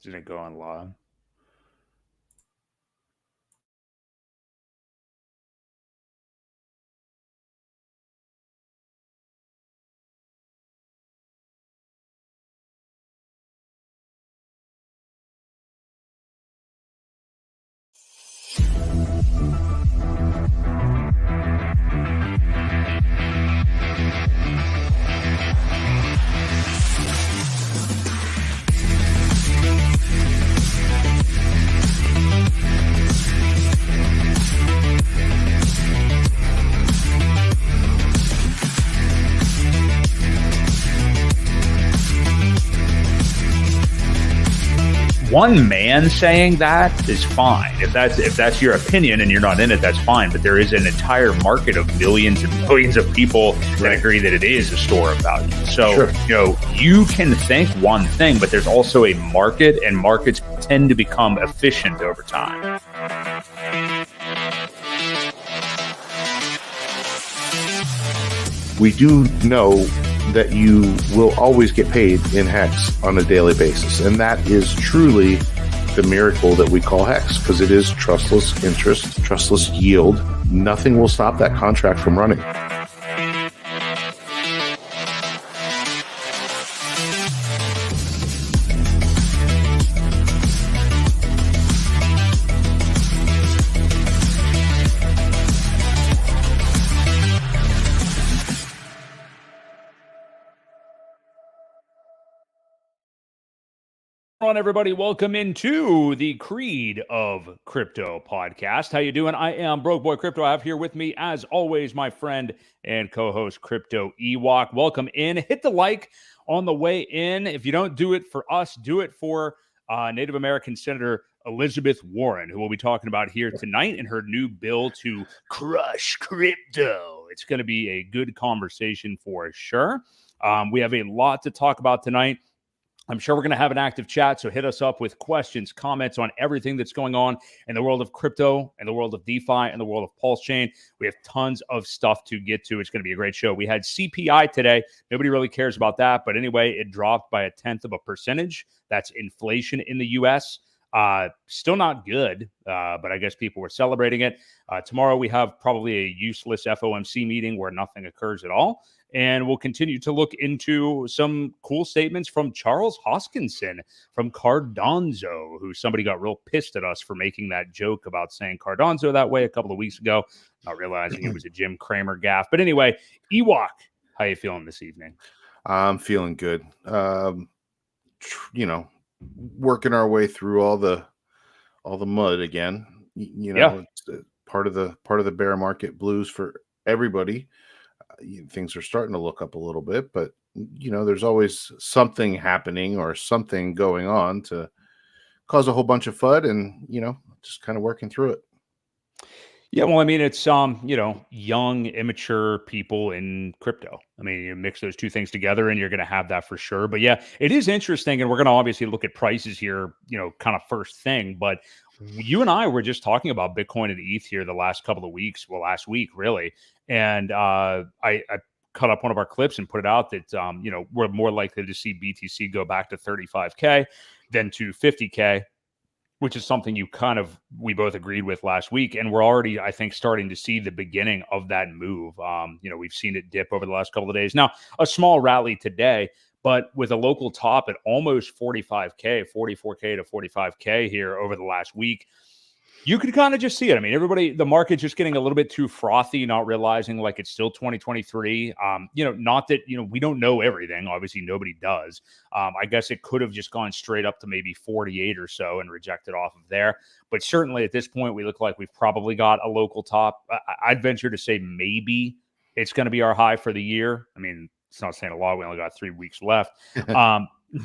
Didn't go on live. One man saying that is fine. If that's your opinion and you're not in it, that's fine. But there is an entire market of millions and millions of people that agree that it is a store of value. So, you can think one thing, but there's also a market, and markets tend to become efficient over time. We do know that you will always get paid in Hex on a daily basis. And that is truly the miracle that we call Hex, because it is trustless interest, trustless yield. Nothing will stop that contract from running. On everybody, welcome into the Creed of Crypto podcast. How you doing? I am Boi Crypto. I have here with me, as always, my friend and co-host Crypto Ewok. Welcome in. Hit the like on the way in. If you don't do it for us, do it for Native American Senator Elizabeth Warren, who we'll be talking about here tonight in her new bill to crush crypto. It's going to be a good conversation for sure. We have a lot to talk about tonight. I'm sure we're going to have an active chat, so hit us up with questions, comments on everything that's going on in the world of crypto, and the world of DeFi, and the world of PulseChain. We have tons of stuff to get to. It's going to be a great show. We had CPI today. Nobody really cares about that, but anyway, it dropped by 0.1%. That's inflation in the U.S. Still not good, but I guess people were celebrating it. Tomorrow we have probably a useless FOMC meeting where nothing occurs at all. And we'll continue to look into some cool statements from Charles Hoskinson from Cardonzo, who somebody got real pissed at us for making that joke about saying Cardonzo that way a couple of weeks ago, not realizing it was a Jim Cramer gaffe. But anyway, Ewok, how you feeling this evening? I'm feeling good. Working our way through all the mud again. It's part of the bear market blues for everybody. Things are starting to look up a little bit, but there's always something happening or something going on to cause a whole bunch of FUD, and just kind of working through it. Yeah, well, I mean, it's young, immature people in crypto. I mean, you mix those two things together and you're going to have that for sure. But yeah, it is interesting, and we're going to obviously look at prices here, kind of first thing. But you and I were just talking about Bitcoin and ETH here the last couple of weeks, well, last week really, and I cut up one of our clips and put it out that we're more likely to see BTC go back to 35K than to 50K. Which is something we both agreed with last week. And we're already, I think, starting to see the beginning of that move. We've seen it dip over the last couple of days. Now, a small rally today, but with a local top at almost 45K, 44K to 45K here over the last week, you could kind of just see it. I mean, the market's just getting a little bit too frothy, not realizing like it's still 2023. Not that, we don't know everything. Obviously, nobody does. I guess it could have just gone straight up to maybe 48 or so and rejected off of there. But certainly at this point, we look like we've probably got a local top. I'd venture to say maybe it's going to be our high for the year. I mean, it's not saying a lot. We only got 3 weeks left.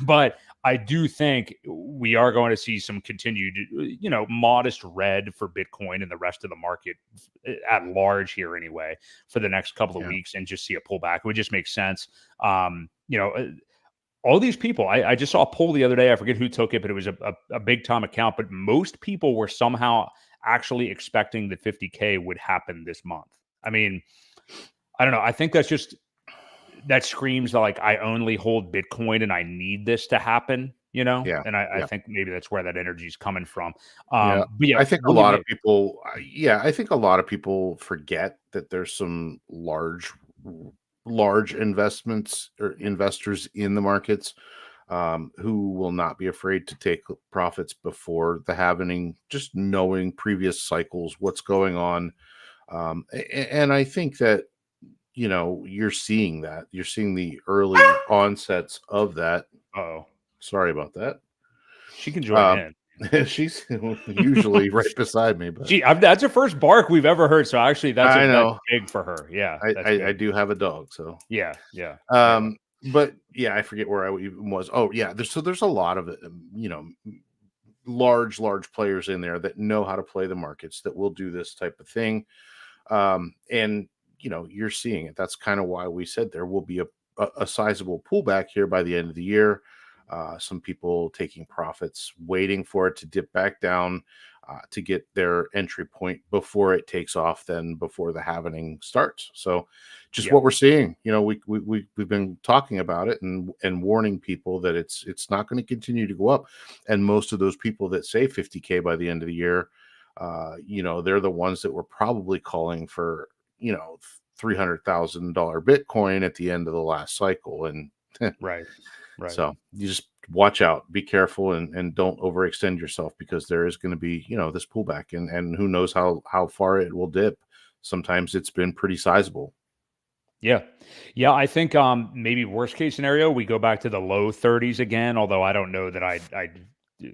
But I do think we are going to see some continued, modest red for Bitcoin and the rest of the market at large here anyway for the next couple of weeks, and just see a pullback. It would just make sense. All these people, I just saw a poll the other day. I forget who took it, but it was a big time account. But most people were somehow actually expecting that 50K would happen this month. I mean, I don't know. I think that screams like I only hold Bitcoin and I need this to happen. Yeah. and I Yeah. think maybe that's where that energy is coming from. Yeah. But yeah, I think a we'll give lot you of people, yeah, I think a lot of people forget that there's some large investments or investors in the markets, who will not be afraid to take profits before the happening, just knowing previous cycles, what's going on. And I think that, you're seeing that. You're seeing the early onsets of that. oh, Sorry about that. she can join Um, in. she's usually right beside me, but That's her first bark we've ever heard. So actually, I that's know big for her. Yeah, I, that's I big. do have a dog, so Yeah, yeah, yeah, um, but yeah, I forget where I even was. Oh yeah, there's a lot of it, large players in there that know how to play the markets, that will do this type of thing. And you're seeing it. That's kind of why we said there will be a sizable pullback here by the end of the year. Some people taking profits, waiting for it to dip back down, to get their entry point before it takes off, then before the halvening starts. So just yeah, what we're seeing. We've been talking about it and warning people that it's not going to continue to go up. And most of those people that say 50K by the end of the year, they're the ones that were probably calling for, $300,000 Bitcoin at the end of the last cycle. And right, right. so you just watch out, be careful, and don't overextend yourself, because there is going to be, this pullback, and who knows how far it will dip. Sometimes it's been pretty sizable. Yeah. Yeah, I think, maybe worst case scenario, we go back to the low 30s again, although I don't know that I'd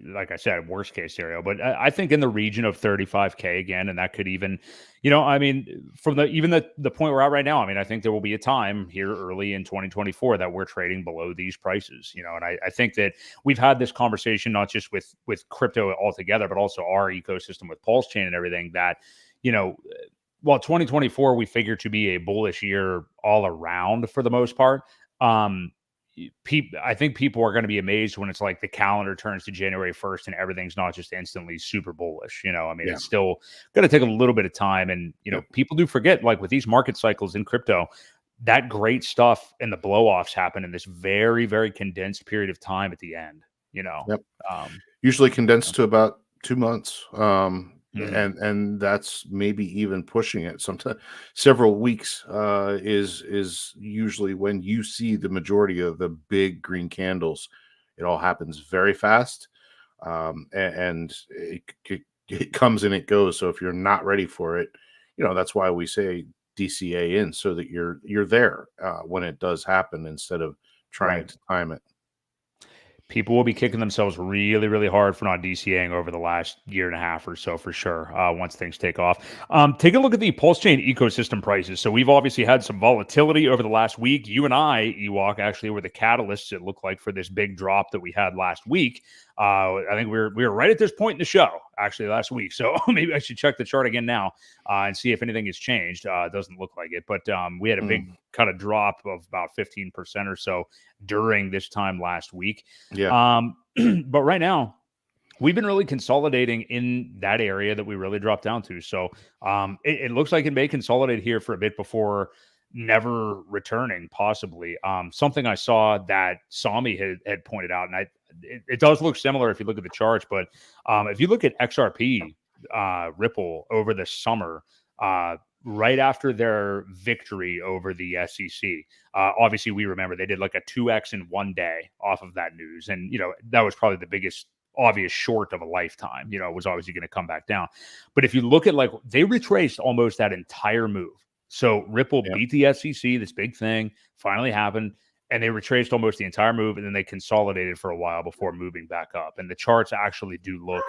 like I said, worst case scenario, but I think in the region of 35K again, and that could even, I mean, from the point we're at right now, I mean, I think there will be a time here early in 2024 that we're trading below these prices, and I think that we've had this conversation not just with crypto altogether, but also our ecosystem with PulseChain and everything that, you know, well, 2024 we figure to be a bullish year all around for the most part. I think people are going to be amazed when it's like the calendar turns to January 1st and everything's not just instantly super bullish. I mean, Yeah. it's still going to take a little bit of time. And, Yep. people do forget, like with these market cycles in crypto, that great stuff and the blow offs happen in this very, very condensed period of time at the end, Yep. Um, Usually condensed to about 2 months. mhm. And that's maybe even pushing it. Sometimes several weeks is usually when you see the majority of the big green candles. It all happens very fast, and it comes and it goes. So if you're not ready for it, that's why we say DCA in, so that you're there when it does happen, instead of trying Right. to time it. People will be kicking themselves really, really hard for not DCAing over the last year and a half or so, for sure, once things take off. Take a look at the PulseChain ecosystem prices. So we've obviously had some volatility over the last week. You and I, Ewok, actually were the catalysts, it looked like, for this big drop that we had last week. I think we were right at this point in the show, actually, last week. So maybe I should check the chart again now and see if anything has changed. It doesn't look like it. But we had a big kind of drop of about 15% or so during this time last week. Yeah. But right now, we've been really consolidating in that area that we really dropped down to. So it looks like it may consolidate here for a bit before never returning, possibly. Something I saw that Sami had pointed out, and it does look similar if you look at the charts, but if you look at XRP Ripple over the summer, right after their victory over the SEC. Obviously, we remember they did like a 2x in one day off of that news. And, that was probably the biggest obvious short of a lifetime. It was obviously going to come back down. But if you look at they retraced almost that entire move. So Ripple Yeah. beat the SEC, this big thing finally happened. And they retraced almost the entire move. And then they consolidated for a while before moving back up. And the charts actually do look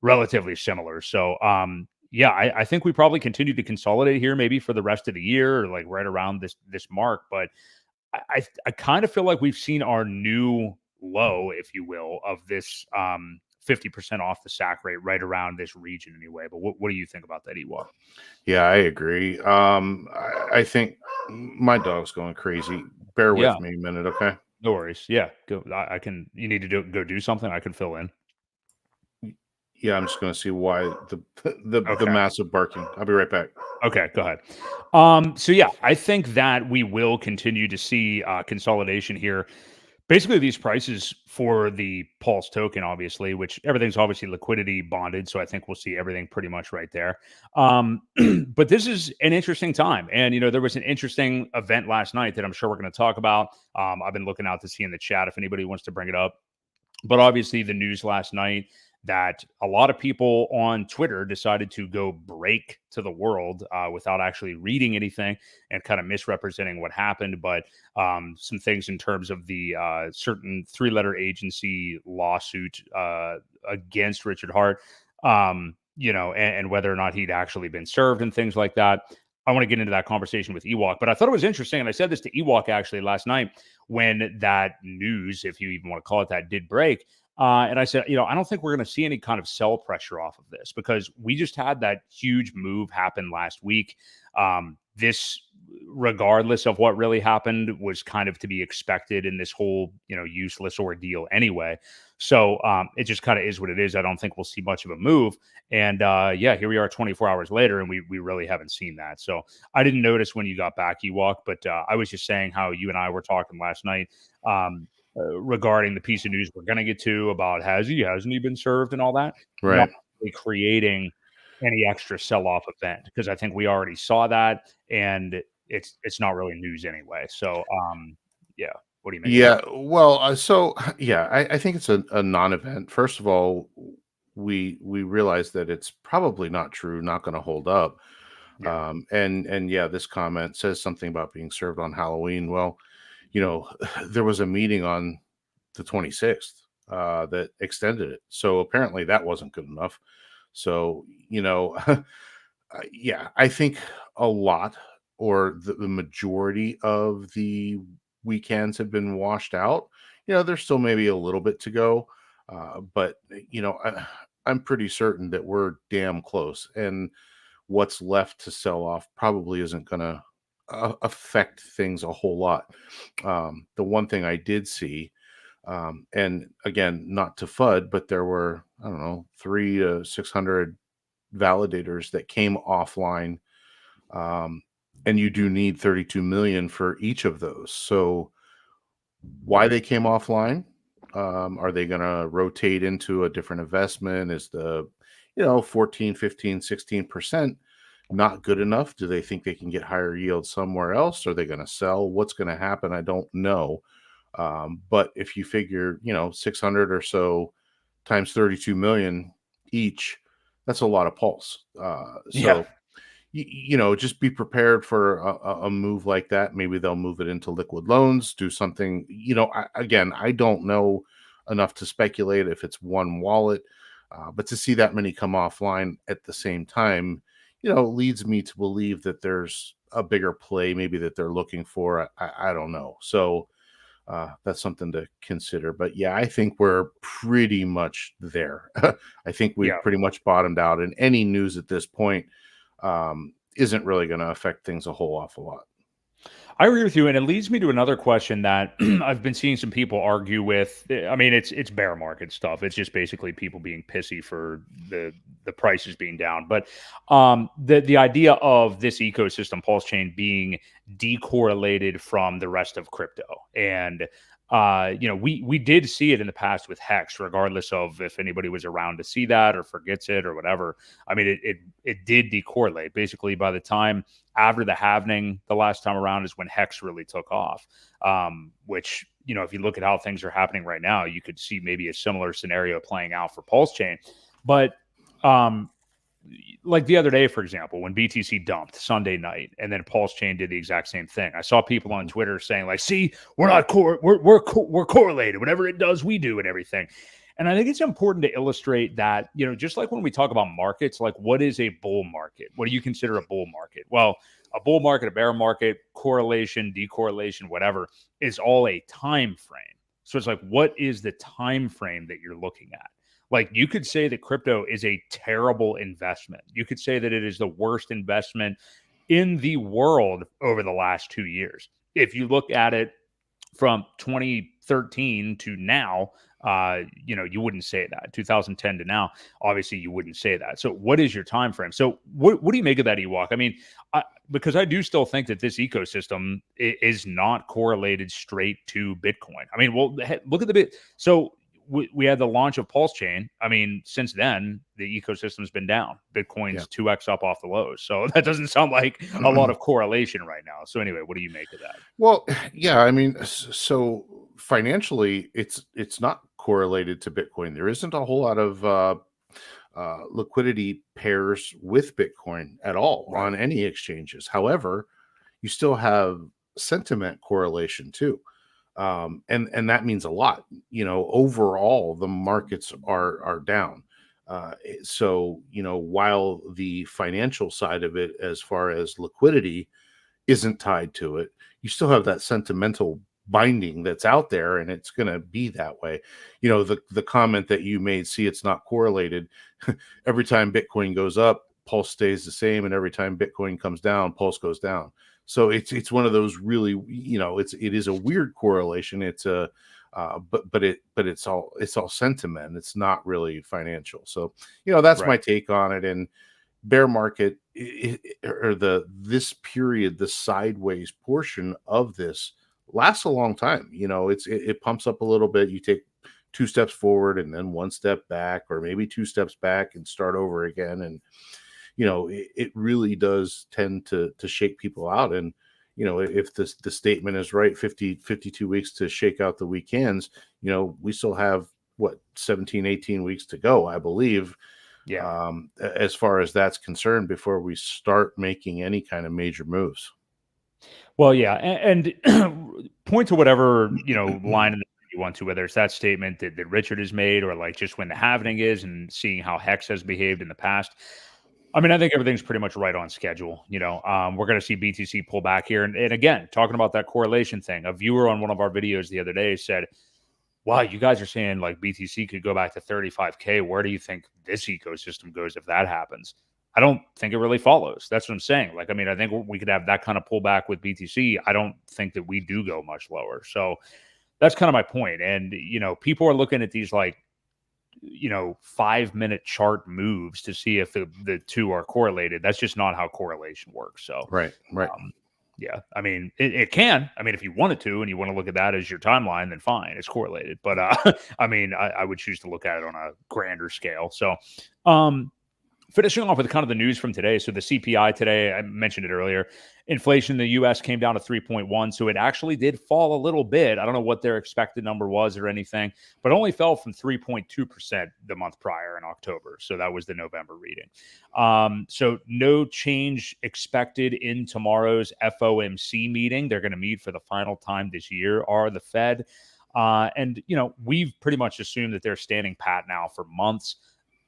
relatively similar. So, yeah, I think we probably continue to consolidate here, maybe for the rest of the year, or like right around this mark. But I kind of feel like we've seen our new low, if you will, of this 50% off the sack rate right around this region anyway. But what do you think about that, Ewok? Yeah, I agree. I think my dog's going crazy. Bear Yeah, with me a minute, okay? no worries. Yeah, go. I can. You need to go do something. I can fill in. Yeah, I'm just going to see why the Okay. massive barking. I'll be right back. Okay, go ahead. So yeah, I think that we will continue to see consolidation here, basically these prices for the Pulse token, obviously, which everything's obviously liquidity bonded. So I think we'll see everything pretty much right there. But this is an interesting time. And, there was an interesting event last night that I'm sure we're going to talk about. I've been looking out to see in the chat if anybody wants to bring it up. But obviously the news last night that a lot of people on Twitter decided to go break to the world without actually reading anything and kind of misrepresenting what happened. But some things in terms of the certain 3-letter agency lawsuit against Richard Hart, and whether or not he'd actually been served and things like that. I want to get into that conversation with Ewok, but I thought it was interesting. And I said this to Ewok actually last night when that news, if you even want to call it that, did break. And I said, I don't think we're going to see any kind of sell pressure off of this because we just had that huge move happen last week. This, regardless of what really happened, was kind of to be expected in this whole, useless ordeal anyway. So it just kind of is what it is. I don't think we'll see much of a move. And here we are 24 hours later, and we really haven't seen that. So I didn't notice when you got back, Ewok, but I was just saying how you and I were talking last night regarding the piece of news we're going to get to about hasn't he been served and all that. Right. Not really creating any extra sell-off event because I think we already saw that, and it's not really news anyway. So what do you mean? Yeah, well, I think it's a non-event. First of all, we realize that it's probably not true, not going to hold up. Yeah. This comment says something about being served on Halloween. Well, there was a meeting on the 26th that extended it. So apparently that wasn't good enough. So, I think a lot or the majority of the weekends have been washed out. There's still maybe a little bit to go. But I'm pretty certain that we're damn close. And what's left to sell off probably isn't going to affect things a whole lot. The one thing I did see, and again, not to FUD, but there were, I don't know, 300 to 600 validators that came offline. And you do need 32 million for each of those. So why they came offline? Are they going to rotate into a different investment? Is the 14, 15, 16% not good enough? Do they think they can get higher yield somewhere else? Are they going to sell? What's going to happen? I don't know. But if you figure, 600 or so times 32 million each, that's a lot of pulse. Just be prepared for a move like that. Maybe they'll move it into liquid loans, do something, I don't know enough to speculate if it's one wallet, but to see that many come offline at the same time, leads me to believe that there's a bigger play maybe that they're looking for. I don't know. So that's something to consider. But yeah, I think we're pretty much there. I think we've pretty much bottomed out, and any news at this point isn't really going to affect things a whole awful lot. I agree with you, and it leads me to another question that I've been seeing some people argue with. I mean, it's bear market stuff. It's just basically people being pissy for the prices being down. But the idea of this ecosystem, PulseChain, being decorrelated from the rest of crypto, and we did see it in the past with Hex, regardless of if anybody was around to see that or forgets it or whatever. I mean, it did decorrelate. Basically, by the time after the halvening, the last time around is when Hex really took off, which, if you look at how things are happening right now, you could see maybe a similar scenario playing out for PulseChain. But like the other day, for example, when BTC dumped Sunday night, and then PulseChain did the exact same thing. I saw people on Twitter saying, like, "See, we're not we're correlated. Whatever it does, we do, and everything." And I think it's important to illustrate that, just like when we talk about markets, like what is a bull market? What do you consider a bull market? Well, a bull market, a bear market, correlation, decorrelation, whatever, is all a time frame. So it's like, what is the time frame that you're looking at? Like, you could say that crypto is a terrible investment. You could say that it is the worst investment in the world over the last 2 years. If you look at it from 2013 to now, you wouldn't say that. 2010 to now, obviously you wouldn't say that. So what is your time frame? So what do you make of that, Ewok? I mean, because I do still think that this ecosystem is not correlated straight to Bitcoin. I mean, well, look at the bit. So we had the launch of PulseChain. I mean, since then, the ecosystem's been down. Bitcoin's 2x up off the lows. So that doesn't sound like a lot of correlation right now. So anyway, what do you make of that? Well, yeah, I mean, so financially, it's not correlated to Bitcoin. There isn't a whole lot of liquidity pairs with Bitcoin at all on any exchanges. However, you still have sentiment correlation too. And that means a lot. Overall, the markets are down. So, while the financial side of it, as far as liquidity, isn't tied to it, you still have that sentimental binding that's out there, and it's going to be that way. The comment that you made, see, it's not correlated. Every time Bitcoin goes up, Pulse stays the same, and every time Bitcoin comes down, Pulse goes down. So it's one of those really, it is a weird correlation. It's but it's all sentiment. It's not really financial. So that's my take on it. And bear market, or this period, the sideways portion of this lasts a long time. It pumps up a little bit. You take 2 steps forward and then 1 step back, or maybe 2 steps back and start over again. And it really does tend to shake people out. And if the statement is right, 52 weeks to shake out the weekends, we still have 17, 18 weeks to go, I believe. Yeah. As far as that's concerned, before we start making any kind of major moves. Well, yeah, and point to whatever line in the you want to, whether it's that statement that Richard has made, or like just when the halvening is, and seeing how Hex has behaved in the past. I mean, I think everything's pretty much right on schedule. We're going to see BTC pull back here, and again, talking about that correlation thing. A viewer on one of our videos the other day said, wow, you guys are saying like BTC could go back to 35K. Where do you think this ecosystem goes if that happens? I don't think it really follows. That's what I'm saying. Like, I mean, I think we could have that kind of pullback with BTC. I don't think that we do go much lower. So that's kind of my point. And, people are looking at these 5-minute chart moves to see if the two are correlated. That's just not how correlation works. So, right. Yeah, I mean, it can. I mean, if you wanted to, and you want to look at that as your timeline, then fine, it's correlated. But I mean, I would choose to look at it on a grander scale. So, finishing off with kind of the news from today. So the CPI today, I mentioned it earlier, inflation in the U.S. came down to 3.1. So it actually did fall a little bit. I don't know what their expected number was or anything, but only fell from 3.2% the month prior in October. So that was the November reading. So no change expected in tomorrow's FOMC meeting. They're going to meet for the final time this year, are the Fed. And we've pretty much assumed that they're standing pat now for months.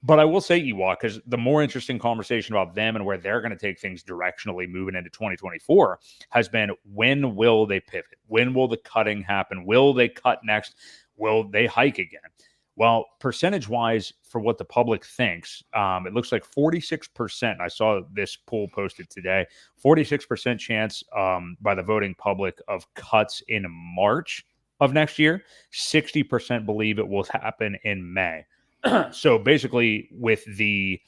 But I will say, Ewok, because the more interesting conversation about them and where they're going to take things directionally moving into 2024 has been, when will they pivot? When will the cutting happen? Will they cut next? Will they hike again? Well, percentage-wise, for what the public thinks, it looks like 46%. I saw this poll posted today. 46% chance by the voting public of cuts in March of next year. 60% believe it will happen in May. So basically, with the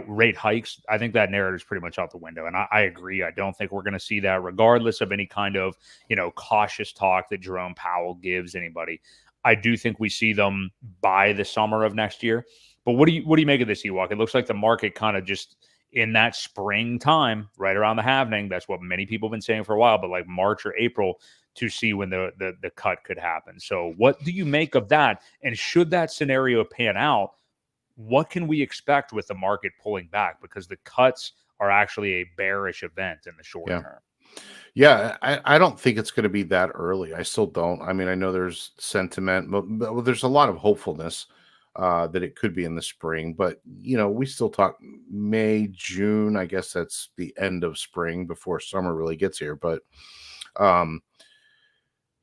rate hikes, I think that narrative is pretty much out the window. And I agree. I don't think we're going to see that, regardless of any kind of cautious talk that Jerome Powell gives anybody. I do think we see them by the summer of next year. But what do you make of this, Ewok? It looks like the market kind of just in that springtime, right around the halvening. That's what many people have been saying for a while, but like March or April, to see when the cut could happen. So what do you make of that? And should that scenario pan out, what can we expect with the market pulling back? Because the cuts are actually a bearish event in the short term. Yeah, I don't think it's going to be that early. I still don't. I mean, I know there's sentiment, but there's a lot of hopefulness that it could be in the spring. But, we still talk May, June. I guess that's the end of spring before summer really gets here. But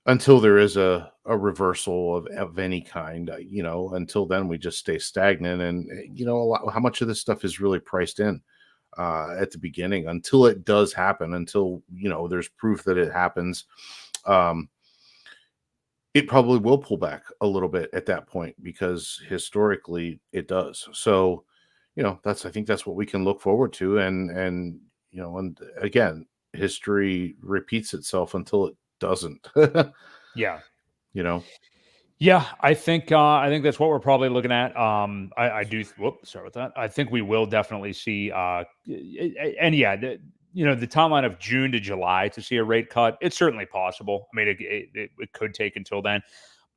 until there is a reversal of any kind, until then we just stay stagnant. And, how much of this stuff is really priced in at the beginning until it does happen, until, there's proof that it happens. it probably will pull back a little bit at that point because historically it does. So, I think that's what we can look forward to. And again, history repeats itself until it doesn't. Yeah. Yeah, I think that's what we're probably looking at. I do. Sorry with that. I think we will definitely see. And yeah, the timeline of June to July to see a rate cut. It's certainly possible. I mean, it could take until then.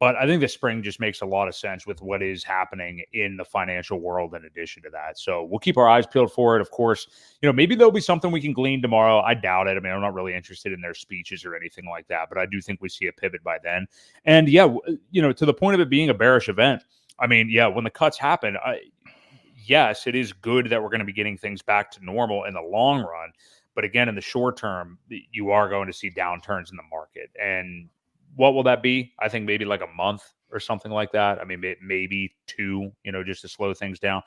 But I think the spring just makes a lot of sense with what is happening in the financial world in addition to that. So we'll keep our eyes peeled for it. Of course, maybe there'll be something we can glean tomorrow. I doubt it. I mean, I'm not really interested in their speeches or anything like that, but I do think we see a pivot by then. And yeah, to the point of it being a bearish event, I mean, yeah, when the cuts happen, yes, it is good that we're going to be getting things back to normal in the long run. But again, in the short term, you are going to see downturns in the market. And what will that be? I think maybe like a month or something like that. I mean, maybe 2, just to slow things down.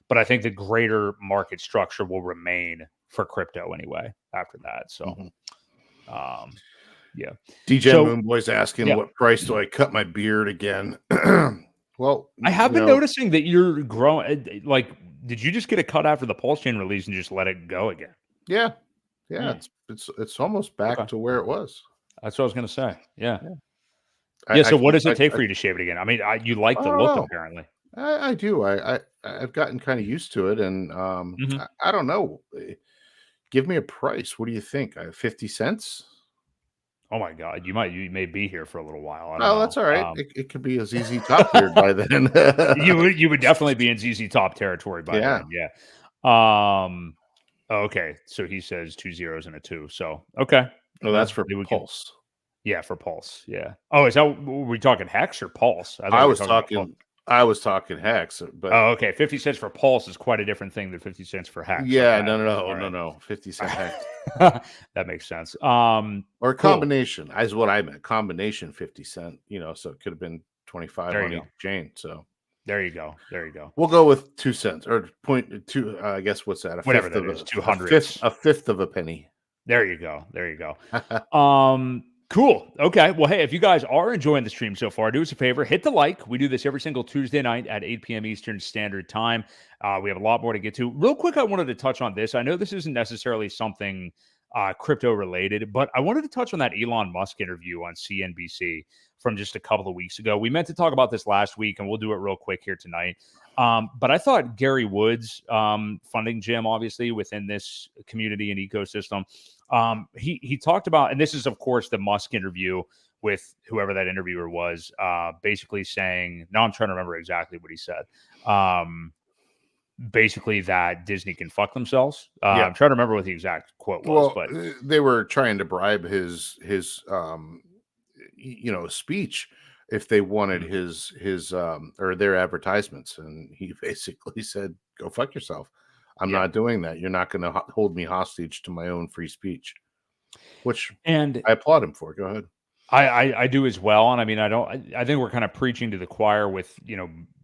But I think the greater market structure will remain for crypto anyway after that. So, yeah. DJ Moonboy's asking, what price do I cut my beard again? Well, I have been noticing that you're growing. Like, did you just get a cut after the PulseChain release and just let it go again? Yeah. It's almost back to where it was. That's what I was going to say. Yeah. So what does it take for you to shave it again? I mean, you like the look apparently. I do. I've gotten kind of used to it, and I don't know. Give me a price. What do you think? 50 cents? Oh my God, you may be here for a little while. That's all right. It could be a ZZ Top beard by then. you would definitely be in ZZ Top territory by then. Yeah. Okay, so he says 2 zeros and a 2. So okay. Oh, that's for Pulse. Yeah, for Pulse. Yeah. Oh, is that, were we talking Hex or Pulse? I was talking Hex, but okay. 50 cents for Pulse is quite a different thing than 50 cents for Hex. Yeah, okay. No. 50 cent Hex. That makes sense. Or a combination is what I meant. Combination 50 cent. So it could have been 25 on each chain. So there you go. We'll go with 2 cents or 0.2. I guess what's that? Whatever that is. 200. A fifth of a penny. There you go. Cool. Okay. Well, hey, if you guys are enjoying the stream so far, do us a favor, hit the like. We do this every single Tuesday night at 8 p.m. Eastern Standard Time. We have a lot more to get to. Real quick, I wanted to touch on this. I know this isn't necessarily something crypto related, but I wanted to touch on that Elon Musk interview on CNBC from just a couple of weeks ago. We meant to talk about this last week, and we'll do it real quick here tonight. But I thought Gary Wood's funding Jim, obviously, within this community and ecosystem, he talked about, and this is, of course, the Musk interview with whoever that interviewer was, basically saying, no, I'm trying to remember exactly what he said. Basically that Disney can fuck themselves. I'm trying to remember what the exact quote was, but they were trying to bribe his speech if they wanted his or their advertisements, and he basically said, go fuck yourself. I'm not doing that. You're not going to hold me hostage to my own free speech, which I applaud him for. Go ahead. I do as well. And I mean, I think we're kind of preaching to the choir with,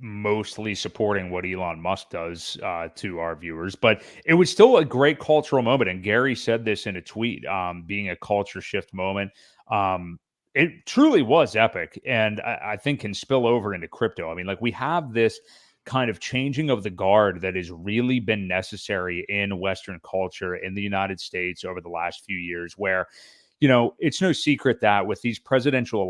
mostly supporting what Elon Musk does to our viewers, but it was still a great cultural moment. And Gary said this in a tweet, being a culture shift moment. It truly was epic, and I think can spill over into crypto. I mean, like, we have this kind of changing of the guard that has really been necessary in Western culture in the United States over the last few years, where, it's no secret that with these presidential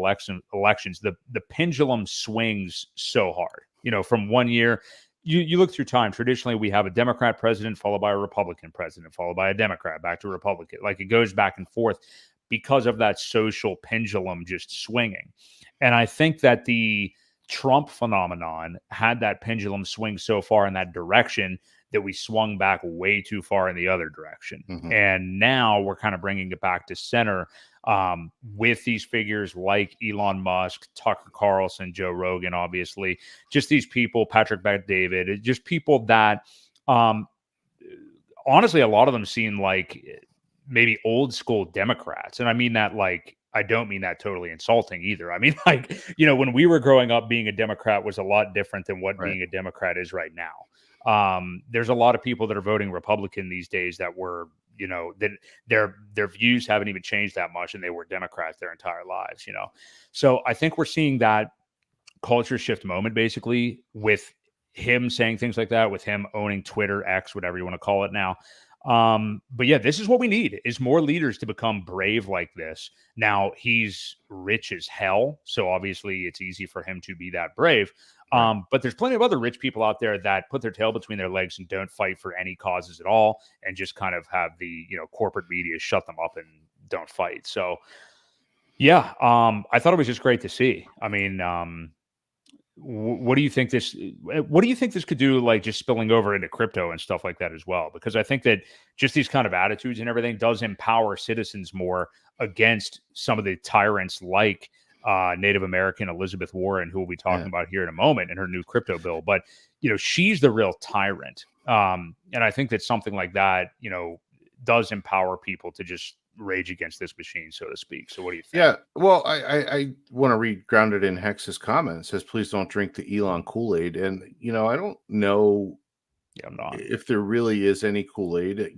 elections, the pendulum swings so hard. From one year, you look through time. Traditionally, we have a Democrat president followed by a Republican president, followed by a Democrat, back to a Republican. Like, it goes back and forth because of that social pendulum just swinging. And I think that the Trump phenomenon had that pendulum swing so far in that direction that we swung back way too far in the other direction. And now we're kind of bringing it back to center with these figures like Elon Musk, Tucker Carlson, Joe Rogan, obviously, just these people, Patrick Bet-David, just people that honestly, a lot of them seem like maybe old school Democrats. And I mean that, like, I don't mean that totally insulting either. I mean, like, when we were growing up, being a Democrat was a lot different than what being a Democrat is right now. There's a lot of people that are voting Republican these days that were, that their views haven't even changed that much, and they were Democrats their entire lives. So I think we're seeing that culture shift moment basically with him saying things like that, with him owning Twitter, X, whatever you want to call it now. But yeah, this is what we need, is more leaders to become brave like this. Now, he's rich as hell, so obviously it's easy for him to be that brave. But there's plenty of other rich people out there that put their tail between their legs and don't fight for any causes at all, and just kind of have the corporate media shut them up and don't fight. So yeah, I thought it was just great to see. I mean, what do you think this could do, like just spilling over into crypto and stuff like that as well? Because I think that just these kind of attitudes and everything does empower citizens more against some of the tyrants like Native American Elizabeth Warren, who we'll be talking about here in a moment, and her new crypto bill. But she's the real tyrant, and I think that something like that does empower people to just rage against this machine, so to speak. So what do you think? Yeah, well, I want to read Grounded in Hex's comment. It says, please don't drink the Elon Kool-Aid. And I don't know I'm not. if there really is any Kool-Aid.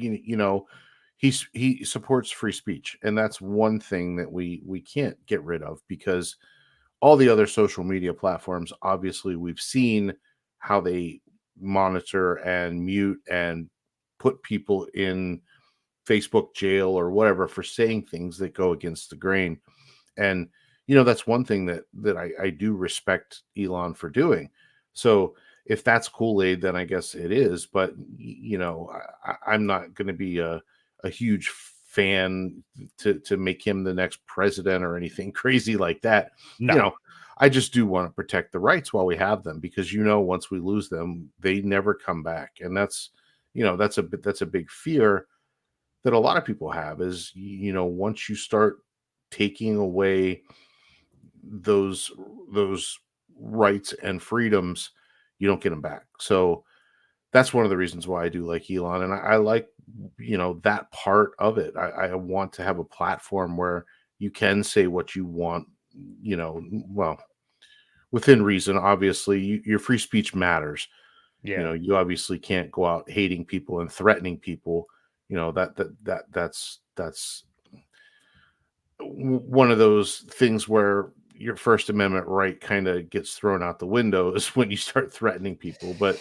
He supports free speech, and that's one thing that we can't get rid of, because all the other social media platforms, obviously we've seen how they monitor and mute and put people in Facebook jail or whatever for saying things that go against the grain. And that's one thing that I do respect Elon for doing. So if that's Kool-Aid, then I guess it is. But I'm not going to be a huge fan to make him the next president or anything crazy like that. No. I just do want to protect the rights while we have them, because once we lose them, they never come back. And that's a big fear that a lot of people have, is once you start taking away those rights and freedoms, you don't get them back. So that's one of the reasons why I do like Elon, and I like that part of it. I want to have a platform where you can say what you want, well, within reason. Obviously, your free speech matters. You obviously can't go out hating people and threatening people. That's one of those things where your First Amendment right kind of gets thrown out the window, is when you start threatening people. But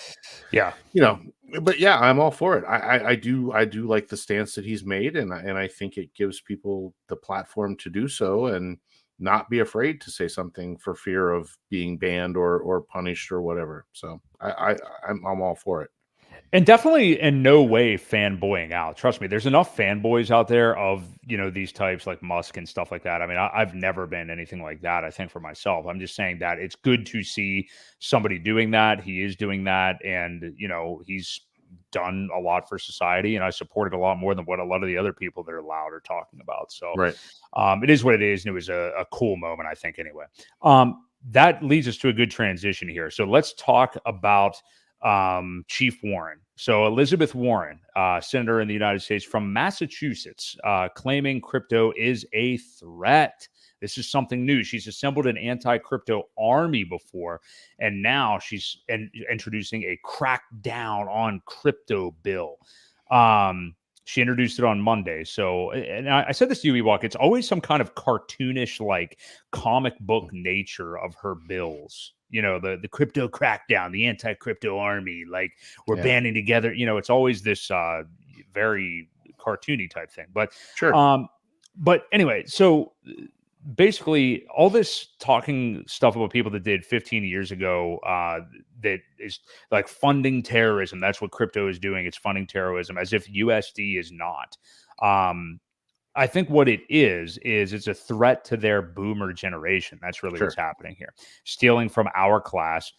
I'm all for it. I do like the stance that he's made, and I think it gives people the platform to do so and not be afraid to say something for fear of being banned or punished or whatever. So I'm all for it. And definitely in no way fanboying out. Trust me, there's enough fanboys out there of, these types like Musk and stuff like that. I mean, I've never been anything like that, I think, for myself. I'm just saying that it's good to see somebody doing that. He is doing that. And, he's done a lot for society, and I support it a lot more than what a lot of the other people that are loud are talking about. So right. It is what it is. And it was a cool moment, I think, anyway. That leads us to a good transition here. So let's talk about Chief Warren. So Elizabeth Warren, senator in the United States from Massachusetts, claiming crypto is a threat. This is something new. She's assembled an anti-crypto army before, and now she's introducing a crackdown on crypto bill. She introduced it on Monday. So, and I said this to you, Ewok, it's always some kind of cartoonish, like comic book nature of her bills. The crypto crackdown, the anti-crypto army, like we're banding together. It's always this very cartoony type thing. But sure. But anyway, so basically all this talking stuff about people that did 15 years ago that is like funding terrorism. That's what crypto is doing. It's funding terrorism, as if USD is not. I think what it is it's a threat to their boomer generation. That's really what's happening here. Stealing from our class.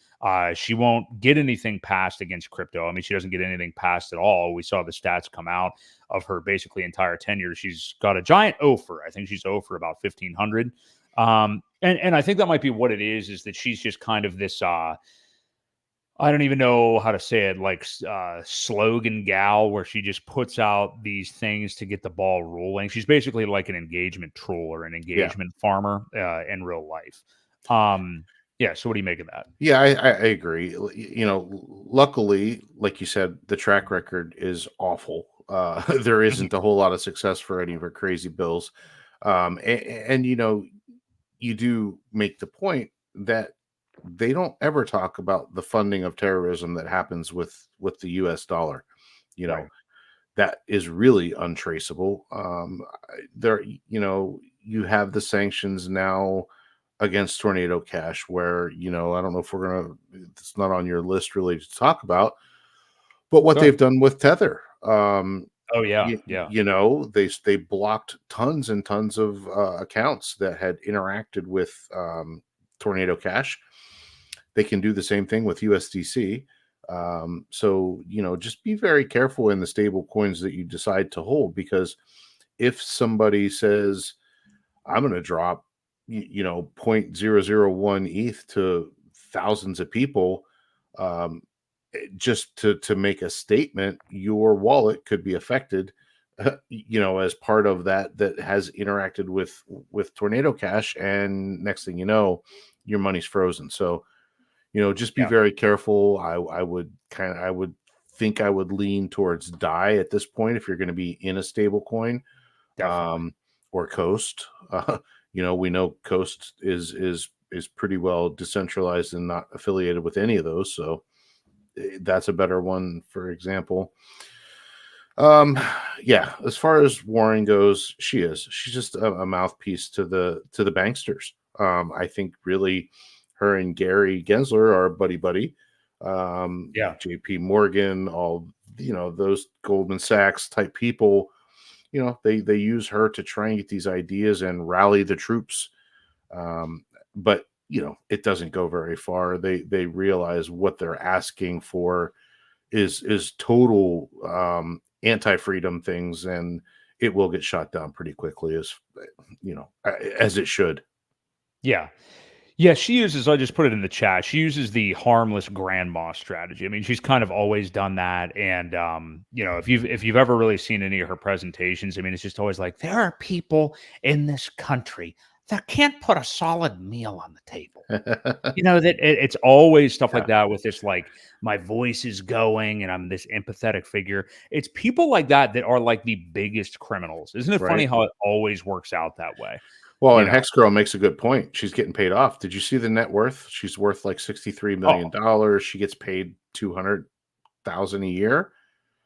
She won't get anything passed against crypto. I mean, she doesn't get anything passed at all. We saw the stats come out of her basically entire tenure. She's got a giant O for. I think she's O for about 1,500. And I think that might be what it is that she's just kind of this I don't even know how to say it, like slogan gal, where she just puts out these things to get the ball rolling. She's basically like an engagement troll or an engagement farmer in real life. So what do you make of that? Yeah, I agree. Luckily, like you said, the track record is awful. There isn't a whole lot of success for any of her crazy bills. And you do make the point that they don't ever talk about the funding of terrorism that happens with the US dollar. Right. That is really untraceable. There, you have the sanctions now against Tornado Cash, where I don't know if it's not on your list really to talk about, but what they've done with Tether. Oh yeah, yeah. They blocked tons and tons of accounts that had interacted with Tornado Cash. They can do the same thing with USDC. So just be very careful in the stable coins that you decide to hold, because if somebody says, I'm going to drop 0.001 ETH to thousands of people, just to make a statement, your wallet could be affected, as part of that has interacted with Tornado Cash, and next thing you know, your money's frozen. So, just be very careful. I would think I would lean towards DAI at this point if you're going to be in a stable coin, or Coast. We know Coast is pretty well decentralized and not affiliated with any of those, so that's a better one, for example. As far as Warren goes, she's just a mouthpiece to the banksters. I think really her and Gary Gensler are buddy. JP Morgan, all those Goldman Sachs type people, they use her to try and get these ideas and rally the troops. But it doesn't go very far. They realize what they're asking for is total anti-freedom things, and it will get shot down pretty quickly, as it should. Yeah, she uses, I just put it in the chat, she uses the harmless grandma strategy. I mean, she's kind of always done that. And, if you've ever really seen any of her presentations, I mean, it's just always like, there are people in this country that can't put a solid meal on the table. It's always stuff like that with this, like, my voice is going and I'm this empathetic figure. It's people like that are like the biggest criminals. Isn't it funny how it always works out that way? Well, and Hex Girl makes a good point. She's getting paid off. Did you see the net worth? She's worth like $63 million. She gets paid $200,000 a year.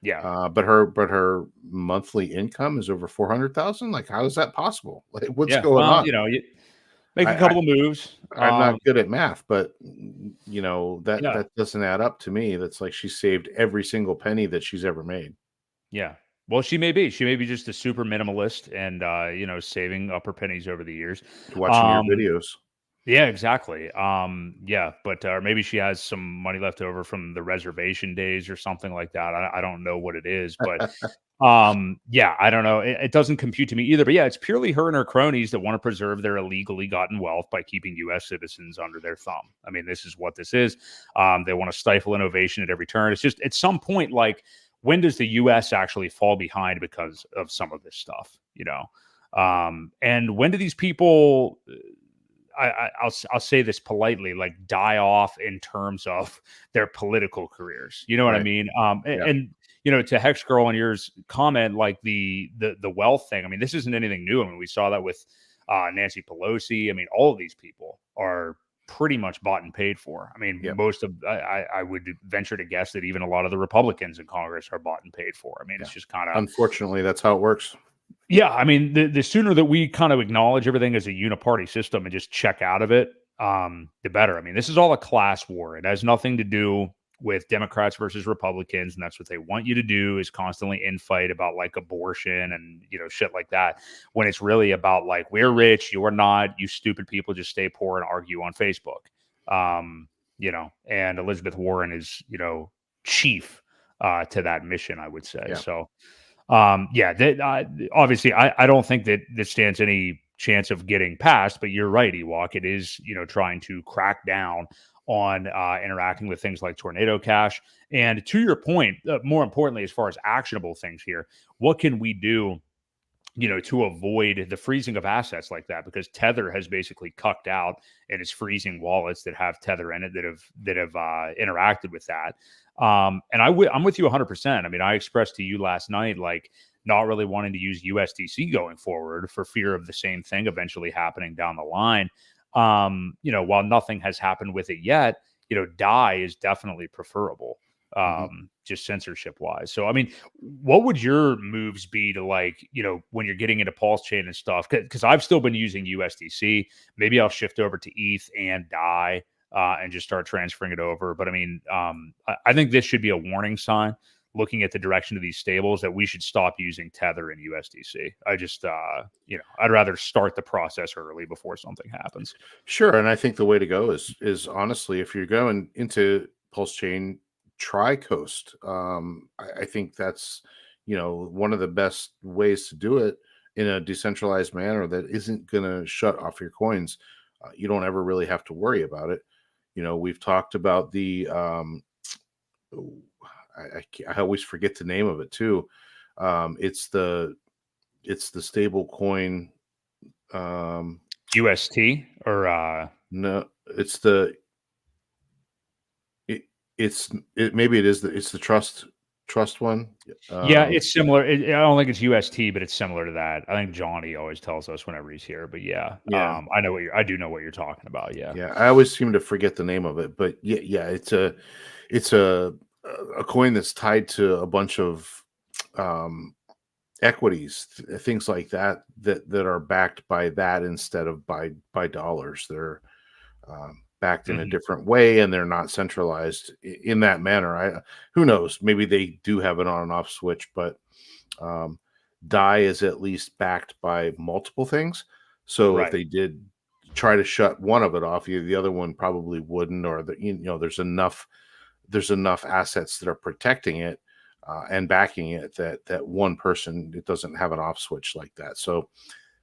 Yeah. But her monthly income is over $400,000. Like, how is that possible? Like, what's going on? You make a couple of moves. I'm not good at math, but that doesn't add up to me. That's like she saved every single penny that she's ever made. Yeah. Well, she may be just a super minimalist and, saving up her pennies over the years. Watching your videos. Yeah, exactly. But or maybe she has some money left over from the reservation days or something like that. I don't know what it is, but I don't know. It doesn't compute to me either. But yeah, it's purely her and her cronies that want to preserve their illegally gotten wealth by keeping U.S. citizens under their thumb. I mean, this is what this is. They want to stifle innovation at every turn. It's just at some point, like, when does the U.S. actually fall behind because of some of this stuff, and when do these people, I'll say this politely, like, die off in terms of their political careers? You know what I mean? And to Hex Girl and yours comment, like the wealth thing. I mean, this isn't anything new. I mean, we saw that with Nancy Pelosi. I mean, all of these people are pretty much bought and paid for. I mean, most of I would venture to guess that even a lot of the Republicans in Congress are bought and paid for. I mean, it's just kind of, unfortunately, that's how it works. Yeah, I mean, the sooner that we kind of acknowledge everything as a uniparty system and just check out of it, the better. I mean, this is all a class war. It has nothing to do with Democrats versus Republicans, and that's what they want you to do, is constantly infight about, like, abortion and shit like that, when it's really about, like, we're rich, you're not, you stupid people just stay poor and argue on Facebook. And Elizabeth Warren is chief to that mission, I would say. So obviously I don't think that this stands any chance of getting passed, but you're right, Ewok. It is trying to crack down on interacting with things like Tornado Cash. And to your point, more importantly, as far as actionable things here, what can we do to avoid the freezing of assets like that, because Tether has basically cucked out and is freezing wallets that have Tether in it that have interacted with that. And I'm with you 100%. I mean, I expressed to you last night, like, not really wanting to use USDC going forward for fear of the same thing eventually happening down the line. While nothing has happened with it yet, DAI is definitely preferable. Just censorship wise. So, I mean, what would your moves be to, like, when you're getting into PulseChain and stuff? Because I've still been using USDC. Maybe I'll shift over to ETH and DAI and just start transferring it over. But I mean, I think this should be a warning sign, looking at the direction of these stables, that we should stop using Tether and USDC. I just, I'd rather start the process early before something happens. Sure. And I think the way to go is honestly, if you're going into PulseChain, try Coast. I think that's, one of the best ways to do it in a decentralized manner that isn't going to shut off your coins. You don't ever really have to worry about it. We've talked about the, I always forget the name of it too. It's the stable coin. UST or no, it's the, maybe it is it's the trust one. Yeah, it's similar. I don't think it's UST, but it's similar to that. I think Johnny always tells us whenever he's here. But yeah. I do know what you're talking about. Yeah. Yeah. I always seem to forget the name of it, but yeah, it's a coin that's tied to a bunch of equities, things like that are backed by that instead of by dollars. They're backed in a different way, and they're not centralized in that manner. Who knows? Maybe they do have an on and off switch, but DAI is at least backed by multiple things. So if they did try to shut one of it off, the other one probably wouldn't, or there's enough assets that are protecting it and backing it that one person, it doesn't have an off switch like that. So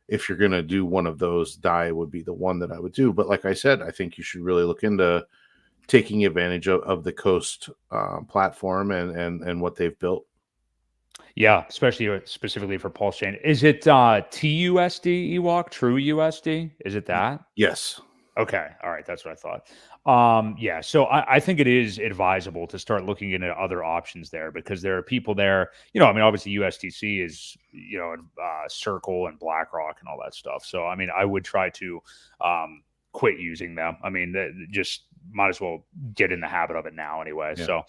if you're going to do one of those, DAI would be the one that I would do. But like I said, I think you should really look into taking advantage of the Coast platform and what they've built. Yeah, specifically for PulseChain. Is it TUSD Ewok, True USD? Is it that? Yes. Okay. All right. That's what I thought. Yeah. So I think it is advisable to start looking into other options there, because there are people there, I mean, obviously USDC is, Circle and BlackRock and all that stuff. So, I mean, I would try to quit using them. I mean, just might as well get in the habit of it now anyway. Yeah. So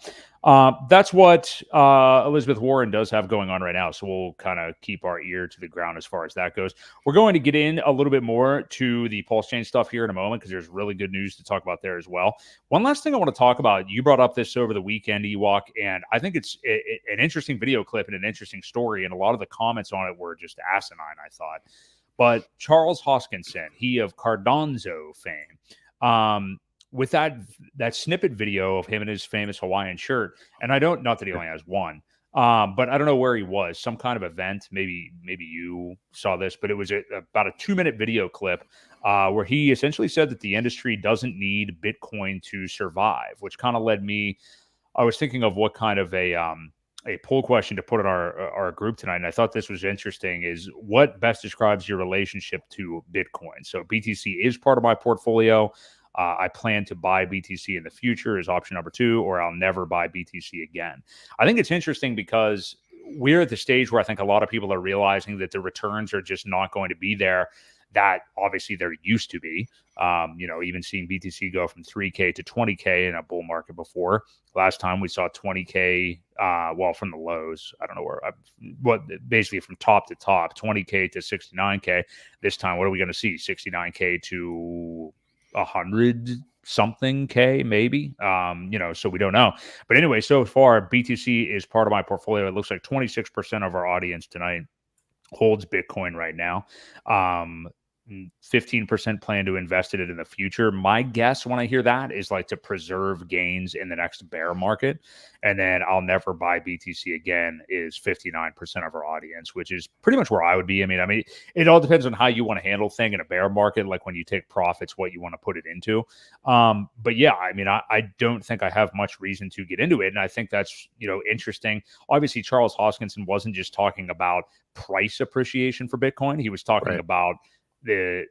that's what Elizabeth Warren does have going on right now. So we'll kind of keep our ear to the ground as far as that goes. We're going to get in a little bit more to the PulseChain stuff here in a moment, because there's really good news to talk about there as well. One last thing I want to talk about, you brought up this over the weekend, Ewok, and I think it's an interesting video clip and an interesting story, and a lot of the comments on it were just asinine, I thought. But Charles Hoskinson, he of Cardano fame, with that snippet video of him in his famous Hawaiian shirt, and not that he only has one, but I don't know where he was, some kind of event. Maybe you saw this, but it was about a 2-minute video clip where he essentially said that the industry doesn't need Bitcoin to survive, which kind of led me. I was thinking of what kind of a poll question to put in our group tonight, and I thought this was interesting, is what best describes your relationship to Bitcoin? So BTC is part of my portfolio. I plan to buy BTC in the future is option number 2, or I'll never buy BTC again. I think it's interesting because we're at the stage where I think a lot of people are realizing that the returns are just not going to be there that obviously there used to be. Even seeing BTC go from 3K to 20K in a bull market before. Last time we saw 20K, from the lows, I don't know basically from top to top, 20K to 69K. This time, what are we going to see? 69K to 100 something K, maybe. So we don't know. But anyway, so far, BTC is part of my portfolio. It looks like 26% of our audience tonight holds Bitcoin right now. 15% plan to invest in it in the future. My guess when I hear that is like to preserve gains in the next bear market. And then I'll never buy BTC again is 59% of our audience, which is pretty much where I would be. I mean, it all depends on how you want to handle thing in a bear market. Like when you take profits, what you want to put it into. But yeah, I mean, I don't think I have much reason to get into it. And I think that's, interesting. Obviously, Charles Hoskinson wasn't just talking about price appreciation for Bitcoin. He was talking about the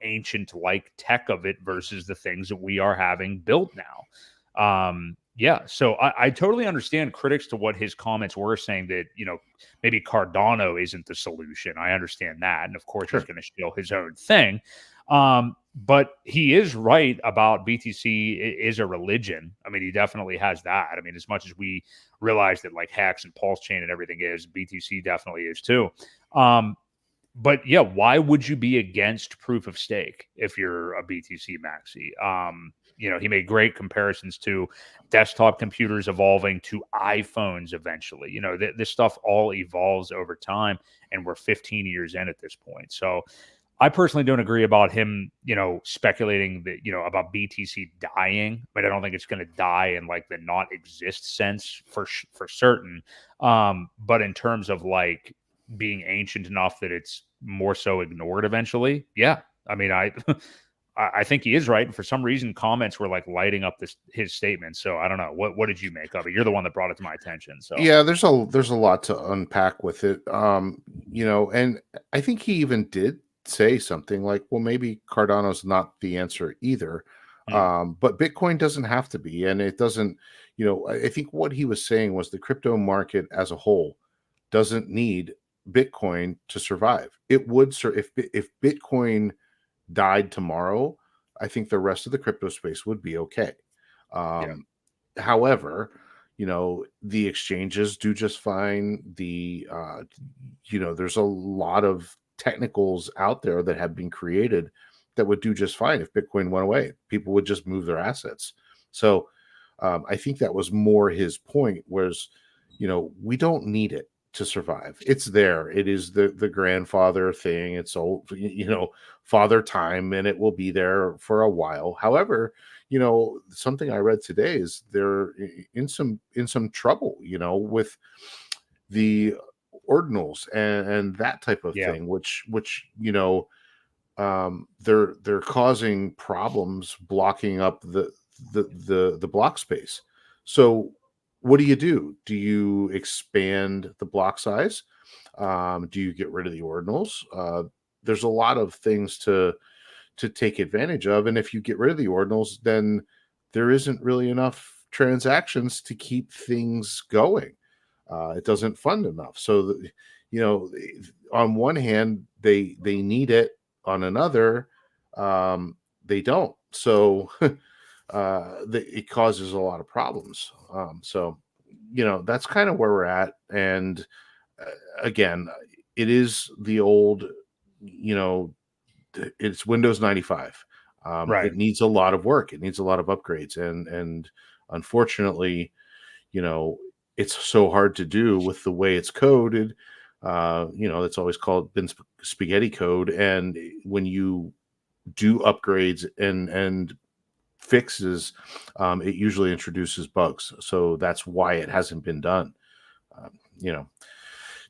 ancient like tech of it versus the things that we are having built now. So I totally understand critics to what his comments were saying that maybe Cardano isn't the solution. I understand that, and of course he's going to show his own thing. But he is right about BTC is a religion. I mean, he definitely has that. I mean, as much as we realize that like Hex and PulseChain and everything is, BTC definitely is too. But yeah, why would you be against proof of stake if you're a BTC Maxi? He made great comparisons to desktop computers evolving to iPhones eventually. This stuff all evolves over time, and we're 15 years in at this point. So I personally don't agree about him, speculating that, about BTC dying. But I don't think it's going to die in like the not exist sense for certain. But in terms of like being ancient enough that it's more so ignored eventually. Yeah. I mean, I think he is right. And for some reason, comments were like lighting up his statement. So I don't know. What did you make of it? You're the one that brought it to my attention. So yeah, there's a lot to unpack with it. And I think he even did say something like, well, maybe Cardano's not the answer either. But Bitcoin doesn't have to be. And it doesn't, I think what he was saying was the crypto market as a whole doesn't need Bitcoin to survive. It would, if Bitcoin died tomorrow, I think the rest of the crypto space would be okay. However, the exchanges do just fine. There's a lot of technicals out there that have been created that would do just fine if Bitcoin went away. People would just move their assets. So I think that was more his point, was, we don't need it to survive. It's there. It is the grandfather thing. It's old, father time, and it will be there for a while. However, something I read today is they're in some trouble, with the ordinals and that type of thing, which they're causing problems blocking up the block space. So what do? Do you expand the block size? Do you get rid of the ordinals? There's a lot of things to take advantage of. And if you get rid of the ordinals, then there isn't really enough transactions to keep things going. It doesn't fund enough. So, on one hand, they need it. On another, they don't. So it causes a lot of problems. So, that's kind of where we're at. And again, it is the old, it's Windows 95. Right. It needs a lot of work. It needs a lot of upgrades. And unfortunately, it's so hard to do with the way it's coded. It's always been spaghetti code. And when you do upgrades and fixes, it usually introduces bugs. So that's why it hasn't been done.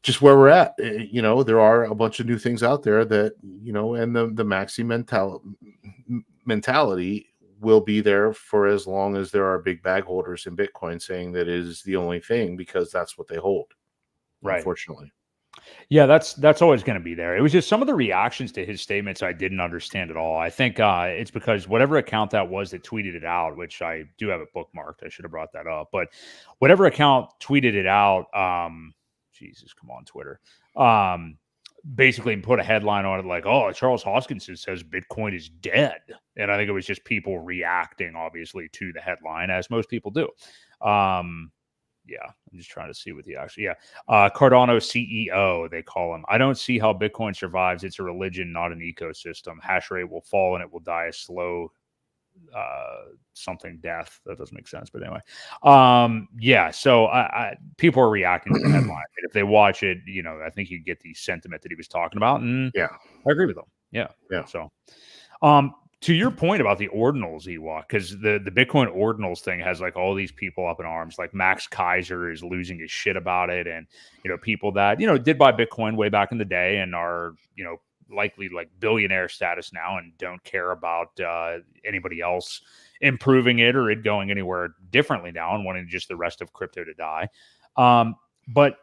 Just where we're at, there are a bunch of new things out there that, and the Maxi mentality will be there for as long as there are big bag holders in Bitcoin saying that it is the only thing because that's what they hold. Right. Unfortunately. Yeah, that's always going to be there. It was just some of the reactions to his statements I didn't understand at all. I think it's because whatever account that was that tweeted it out, which I do have it bookmarked. I should have brought that up. But whatever account tweeted it out, Jesus, come on, Twitter. Basically put a headline on it like, oh, Charles Hoskinson says Bitcoin is dead. And I think it was just people reacting, obviously, to the headline, as most people do. I'm just trying to see what the actual, Cardano CEO, they call him. I don't see how Bitcoin survives. It's a religion, not an ecosystem. Hash rate will fall and it will die a slow something death. That doesn't make sense, but anyway. So people are reacting to the headline. And if they watch it, I think you get the sentiment that he was talking about. And I agree with them. Yeah. Yeah. So, to your point about the ordinals, Ewok, because the Bitcoin ordinals thing has like all these people up in arms. Like Max Kaiser is losing his shit about it, and people that did buy Bitcoin way back in the day and are likely like billionaire status now and don't care about anybody else improving it or it going anywhere differently now and wanting just the rest of crypto to die. But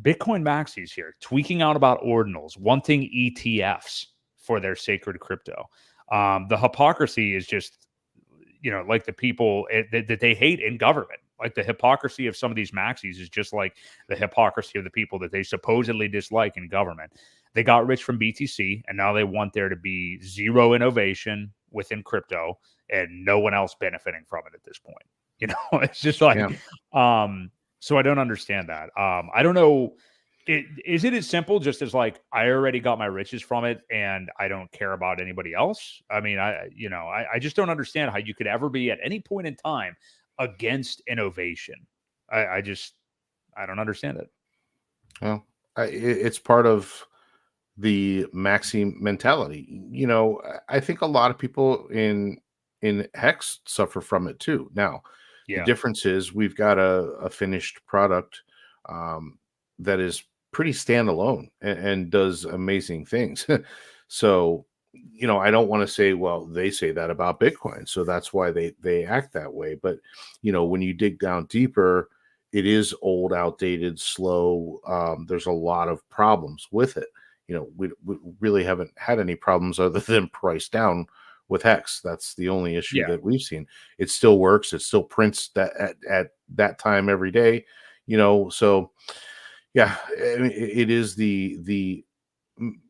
Bitcoin Maxi's here tweaking out about ordinals, wanting ETFs for their sacred crypto. The hypocrisy is just, like the people that they hate in government. Like the hypocrisy of some of these maxis is just like the hypocrisy of the people that they supposedly dislike in government. They got rich from BTC, and now they want there to be zero innovation within crypto and no one else benefiting from it at this point. It's just like, so I don't understand that. I don't know. Is it as simple just as like I already got my riches from it and I don't care about anybody else? I mean, I just don't understand how you could ever be at any point in time against innovation. I don't understand it. Well, it's part of the Maxi mentality. I think a lot of people in Hex suffer from it too. Now, the difference is we've got a finished product that is pretty standalone and does amazing things. So, I don't want to say, well, they say that about Bitcoin, so that's why they act that way. But, when you dig down deeper, it is old, outdated, slow. There's a lot of problems with it. We really haven't had any problems other than price down with Hex. That's the only issue that we've seen. It still works. It still prints that at that time every day, so yeah, I mean, it is the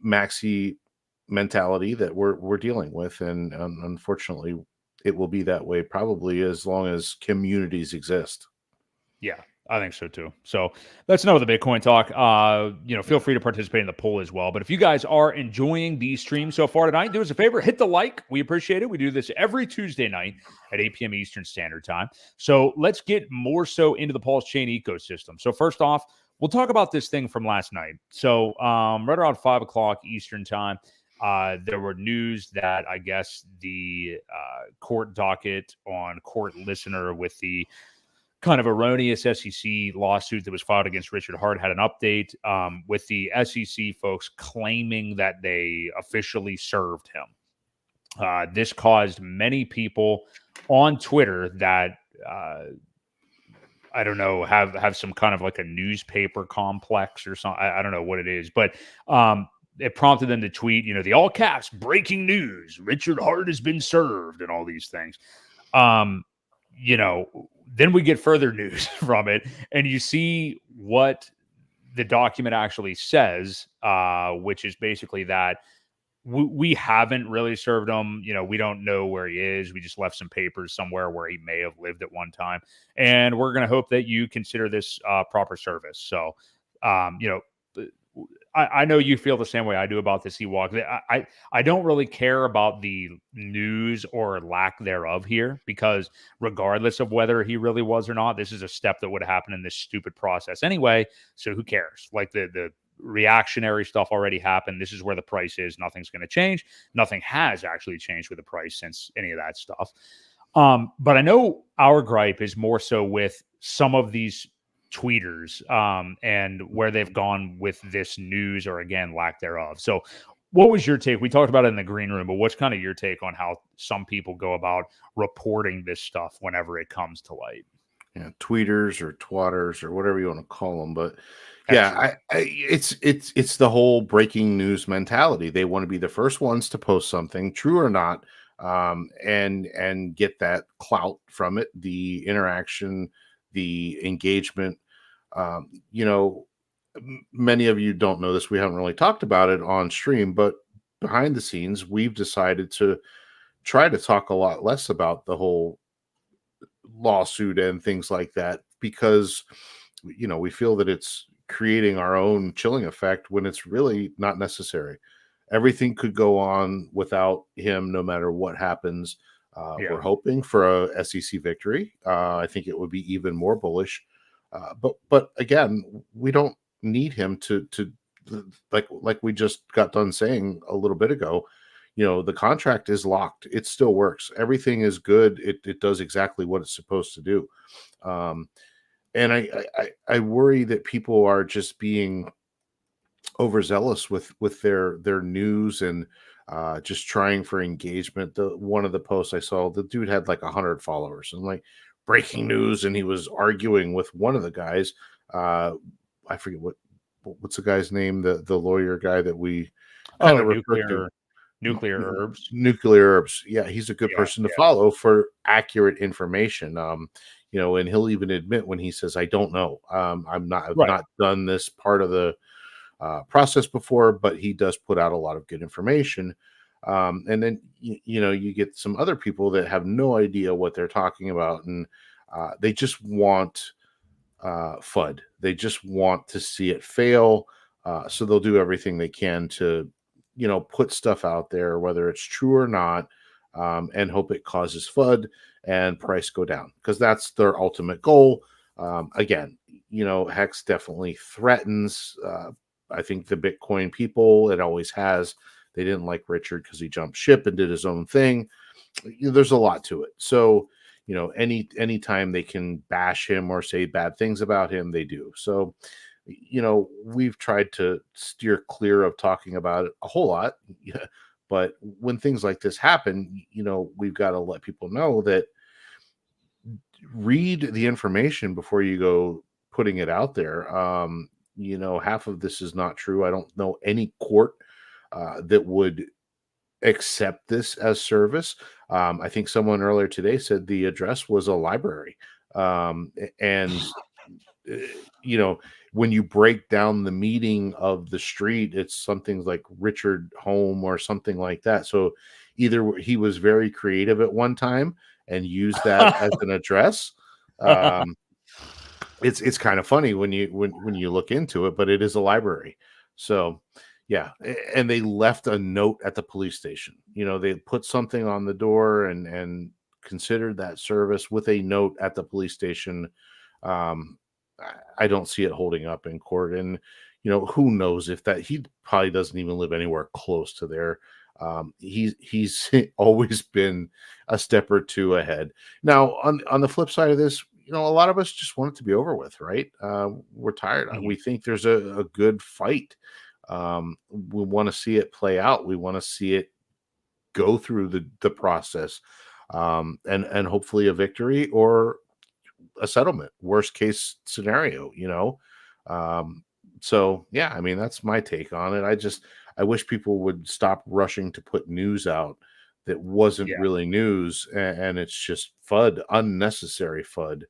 Maxi mentality that we're dealing with. And unfortunately it will be that way probably as long as communities exist. Yeah, I think so too. So that's enough of the Bitcoin talk. Feel free to participate in the poll as well. But if you guys are enjoying the stream so far tonight, do us a favor, hit the like. We appreciate it. We do this every Tuesday night at 8 p.m. Eastern Standard Time. So let's get more so into the PulseChain ecosystem. So first off, we'll talk about this thing from last night. So right around 5 o'clock Eastern Time, there were news that I guess the court docket on Court Listener with the kind of erroneous SEC lawsuit that was filed against Richard Hart had an update with the SEC folks claiming that they officially served him. This caused many people on Twitter that I don't know, have some kind of like a newspaper complex or something. I don't know what it is, but it prompted them to tweet, the all caps breaking news, Richard Hart has been served and all these things. Then we get further news from it and you see what the document actually says, which is basically that we haven't really served him. We don't know where he is. We just left some papers somewhere where he may have lived at one time. And we're going to hope that you consider this proper service. So, I know you feel the same way I do about this Ewok. I don't really care about the news or lack thereof here because regardless of whether he really was or not, this is a step that would happen in this stupid process anyway. So who cares? Like the reactionary stuff already happened. This is where the price is. Nothing's going to change. Nothing has actually changed with the price since any of that stuff. But I know our gripe is more so with some of these tweeters and where they've gone with this news or again lack thereof. So what was your take? We talked about it in the green room, but what's kind of your take on how some people go about reporting this stuff whenever it comes to light? Yeah, tweeters or twatters or whatever you want to call them, but yeah, it's the whole breaking news mentality. They want to be the first ones to post something, true or not, and get that clout from it, the interaction, the engagement. Many of you don't know this. We haven't really talked about it on stream, but behind the scenes, we've decided to try to talk a lot less about the whole lawsuit and things like that because, we feel that it's creating our own chilling effect when it's really not necessary. Everything could go on without him, no matter what happens. We're hoping for a SEC victory. I think it would be even more bullish. But again, we don't need him to like we just got done saying a little bit ago, the contract is locked. It still works. Everything is good. It does exactly what it's supposed to do. And I worry that people are just being overzealous with their news and just trying for engagement. One of the posts I saw, the dude had like 100 followers and like breaking news, and he was arguing with one of the guys. I forget what's the guy's name, the lawyer guy that we kind of refer to. Nuclear herbs. Nuclear herbs. Yeah, he's a good person to follow for accurate information. And he'll even admit when he says, "I don't know. I've not done this part of the process before," but he does put out a lot of good information. And then you get some other people that have no idea what they're talking about, and they just want FUD. They just want to see it fail. So they'll do everything they can to put stuff out there, whether it's true or not, and hope it causes FUD and price go down, because that's their ultimate goal. Again, Hex definitely threatens, I think, the Bitcoin people. It always has. They didn't like Richard because he jumped ship and did his own thing. There's a lot to it. So, anytime they can bash him or say bad things about him, they do. So, we've tried to steer clear of talking about it a whole lot. But when things like this happen, we've got to let people know that read the information before you go putting it out there. Half of this is not true. I don't know any court that would accept this as service. I think someone earlier today said the address was a library. And when you break down the meaning of the street, it's something like Richard Home or something like that. So either he was very creative at one time and used that as an address. It's kind of funny when you look into it, but it is a library. So yeah, and they left a note at the police station. They put something on the door and considered that service with a note at the police station. I don't see it holding up in court, and who knows if that, he probably doesn't even live anywhere close to there. He's always been a step or two ahead. Now, on the flip side of this, a lot of us just want it to be over with, right? We're tired. Mhm. We think there's a good fight. We want to see it play out. We want to see it go through the process, and hopefully a victory or a settlement, worst case scenario. So yeah, I mean, that's my take on it. I wish people would stop rushing to put news out that wasn't really news, and it's just FUD, unnecessary FUD,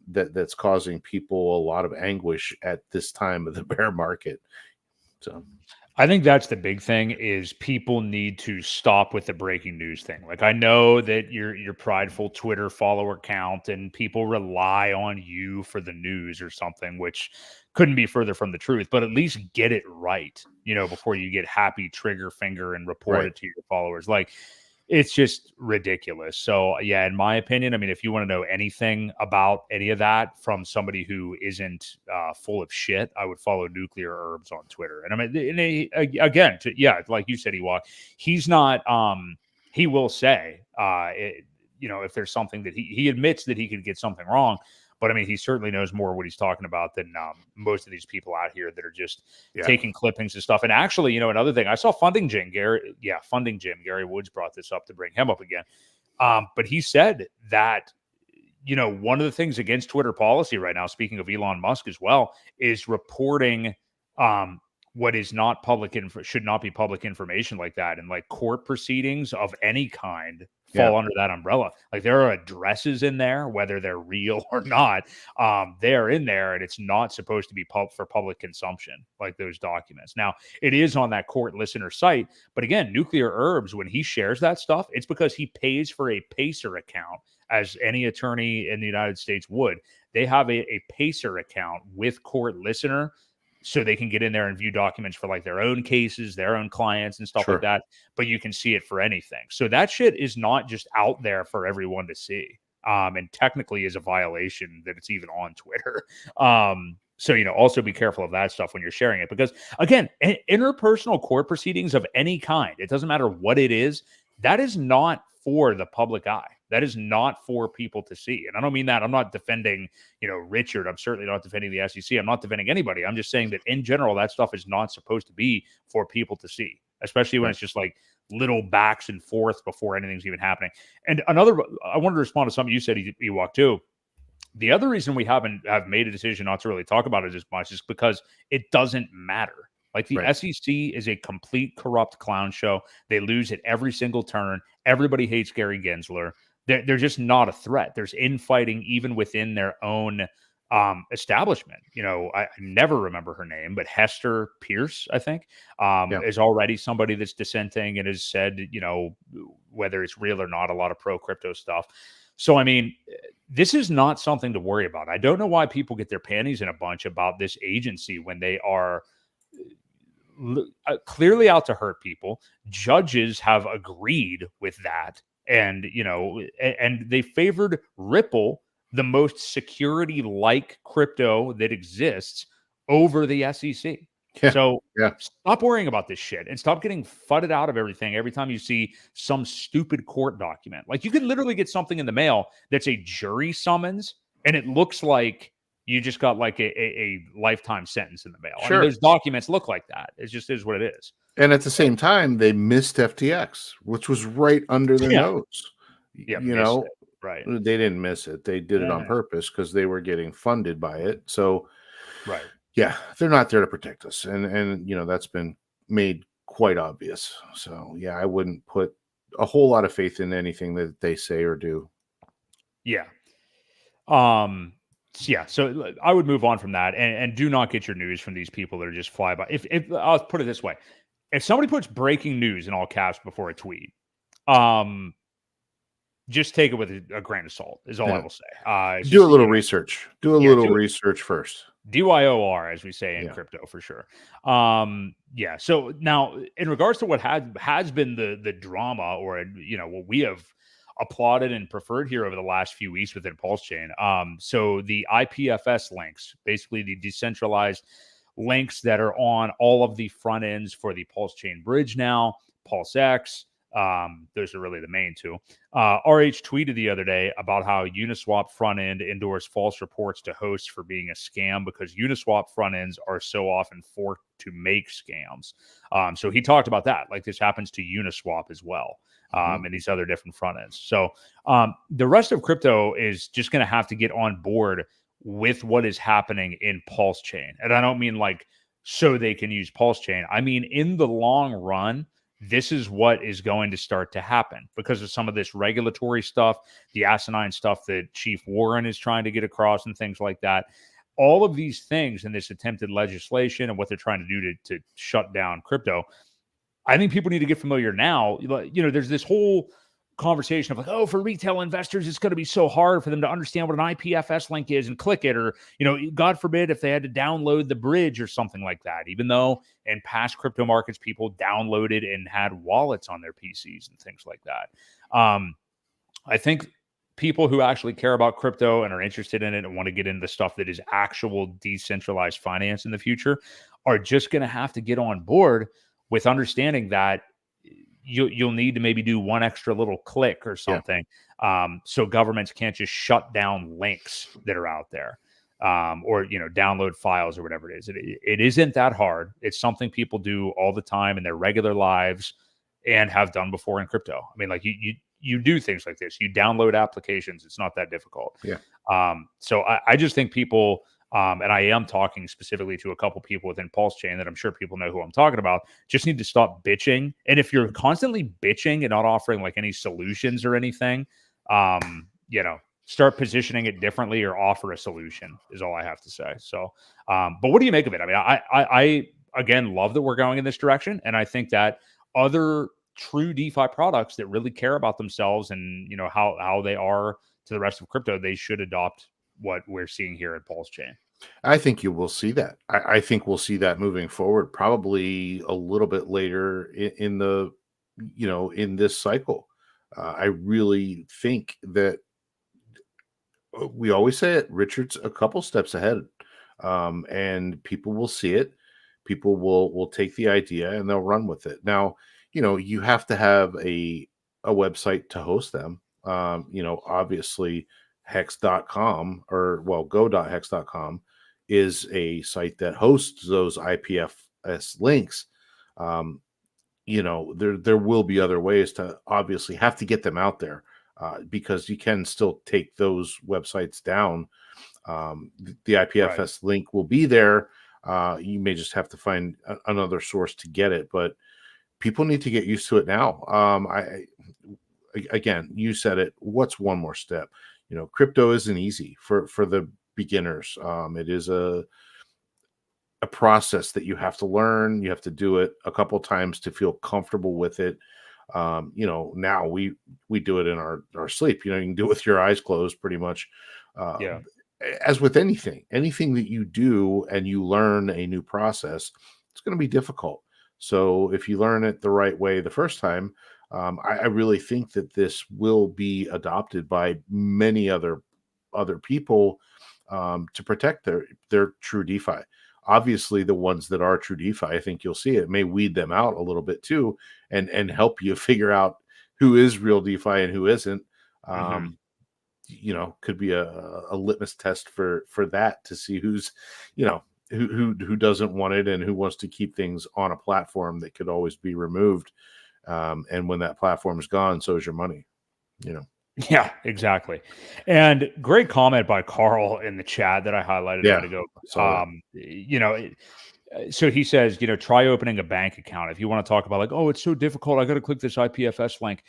that's causing people a lot of anguish at this time of the bear market. So I think that's the big thing, is people need to stop with the breaking news thing. Like, I know that your prideful Twitter follower count and people rely on you for the news or something, which couldn't be further from the truth, but at least get it right, before you get happy trigger finger and report it to your followers. Like, it's just ridiculous. So yeah, in my opinion, I mean, if you want to know anything about any of that from somebody who isn't full of shit, I would follow Nuclear Herbs on Twitter. And I mean, again, like you said, Ewok, he's not. He will say, if there's something that he admits that he could get something wrong. But I mean, he certainly knows more what he's talking about than most of these people out here that are just taking clippings and stuff. And actually, another thing, I saw Funding Jim, Gary Woods brought this up to bring him up again. But he said that, one of the things against Twitter policy right now, speaking of Elon Musk as well, is reporting what is not public should not be public information like that. And like court proceedings of any kind fall under that umbrella. Like, there are addresses in there, whether they're real or not. They're in there, and it's not supposed to be for public consumption, like those documents. Now, it is on that court listener site, but again, Nuclear Herbs, when he shares that stuff, it's because he pays for a Pacer account, as any attorney in the United States would. They have a Pacer account with court listener, so they can get in there and view documents for like their own cases, their own clients and stuff like that. But you can see it for anything. So that shit is not just out there for everyone to see. And technically is a violation that it's even on Twitter. So, also be careful of that stuff when you're sharing it, because again, interpersonal court proceedings of any kind, it doesn't matter what it is, that is not for the public eye. That is not for people to see. And I don't mean that. I'm not defending, Richard. I'm certainly not defending the SEC. I'm not defending anybody. I'm just saying that in general, that stuff is not supposed to be for people to see, especially when it's just like little backs and forth before anything's even happening. And I wanted to respond to something you said, Ewok, too. The other reason we have made a decision not to really talk about it as much is because it doesn't matter. Like the SEC is a complete corrupt clown show. They lose at every single turn. Everybody hates Gary Gensler. They're just not a threat. There's infighting even within their own establishment. I never remember her name, but Hester Pierce, I think, is already somebody that's dissenting and has said, whether it's real or not, a lot of pro crypto stuff. So, I mean, this is not something to worry about. I don't know why people get their panties in a bunch about this agency when they are clearly out to hurt people. Judges have agreed with that. And, and they favored Ripple, the most security-like crypto that exists, over the SEC. So stop worrying about this shit and stop getting fudded out of everything every time you see some stupid court document. Like, you could literally get something in the mail that's a jury summons, and it looks like you just got like a lifetime sentence in the mail. Sure. I mean, those documents look like that. It just is what it is. And at the same time, they missed FTX, which was right under their nose. Yeah, right. They didn't miss it. They did it on purpose because they were getting funded by it. So, right. Yeah, they're not there to protect us. And that's been made quite obvious. So, yeah, I wouldn't put a whole lot of faith in anything that they say or do. Yeah. So I would move on from that and do not get your news from these people that are just fly by. If I'll put it this way, if somebody puts breaking news in all caps before a tweet, just take it with a grain of salt is all I will say. Do a little research. Do a little research first. DYOR, as we say in crypto, for sure. So now, in regards to what has been the drama, or what we have applauded and preferred here over the last few weeks within PulseChain. So the IPFS links, basically the decentralized links that are on all of the front ends for the PulseChain bridge now, PulseX. Those are really the main two. RH tweeted the other day about how Uniswap front end endorsed false reports to hosts for being a scam because Uniswap front ends are so often forked to make scams. So he talked about that. Like, this happens to Uniswap as well. And these other different front ends. So the rest of crypto is just going to have to get on board with what is happening in PulseChain. And I don't mean like so they can use PulseChain. I mean, in the long run, this is what is going to start to happen because of some of this regulatory stuff, the asinine stuff that Chief Warren is trying to get across and things like that. All of these things in this attempted legislation and what they're trying to do to shut down crypto, I think people need to get familiar now. There's this whole conversation of like, oh, for retail investors, it's going to be so hard for them to understand what an IPFS link is and click it, or, God forbid if they had to download the bridge or something like that, even though in past crypto markets, people downloaded and had wallets on their PCs and things like that. I think people who actually care about crypto and are interested in it and want to get into stuff that is actual decentralized finance in the future are just going to have to get on board with understanding that you'll need to maybe do one extra little click or something. So governments can't just shut down links that are out there or, download files or whatever it is. It isn't that hard. It's something people do all the time in their regular lives and have done before in crypto. I mean, like you do things like this. You download applications. It's not that difficult. So I just think people, and I am talking specifically to a couple people within PulseChain that I'm sure people know who I'm talking about, just need to stop bitching. And if you're constantly bitching and not offering like any solutions or anything, start positioning it differently or offer a solution is all I have to say. So, but what do you make of it? I mean, I again, love that we're going in this direction. And I think that other true DeFi products that really care about themselves and, how they are to the rest of crypto, they should adopt what we're seeing here at PulseChain. I think you will see that. I think we'll see that moving forward, probably a little bit later in the, in this cycle. I really think that we always say it, Richard's a couple steps ahead. and people will see it. People will take the idea and they'll run with it. Now, you have to have a website to host them. Obviously hex.com go.hex.com is a site that hosts those IPFS links. There will be other ways to obviously have to get them out there, because you can still take those websites down. The IPFS link will be there. You may just have to find another source to get it, but people need to get used to it now. Again, you said it. What's one more step? Crypto isn't easy for the beginners. It is a process that you have to learn. You have to do it a couple times to feel comfortable with it. Now we do it in our sleep. You can do it with your eyes closed pretty much. As with anything that you do and you learn a new process, it's going to be difficult. So if you learn it the right way the first time, I really think that this will be adopted by many other people to protect their true DeFi. Obviously, the ones that are true DeFi, I think you'll see it may weed them out a little bit too, and help you figure out who is real DeFi and who isn't. Could be a litmus test for that to see who's, who doesn't want it and who wants to keep things on a platform that could always be removed. And when that platform is gone, so is your money. Yeah, exactly. And great comment by Carl in the chat that I highlighted a minute ago. So he says, try opening a bank account. If you want to talk about it's so difficult, I got to click this IPFS link.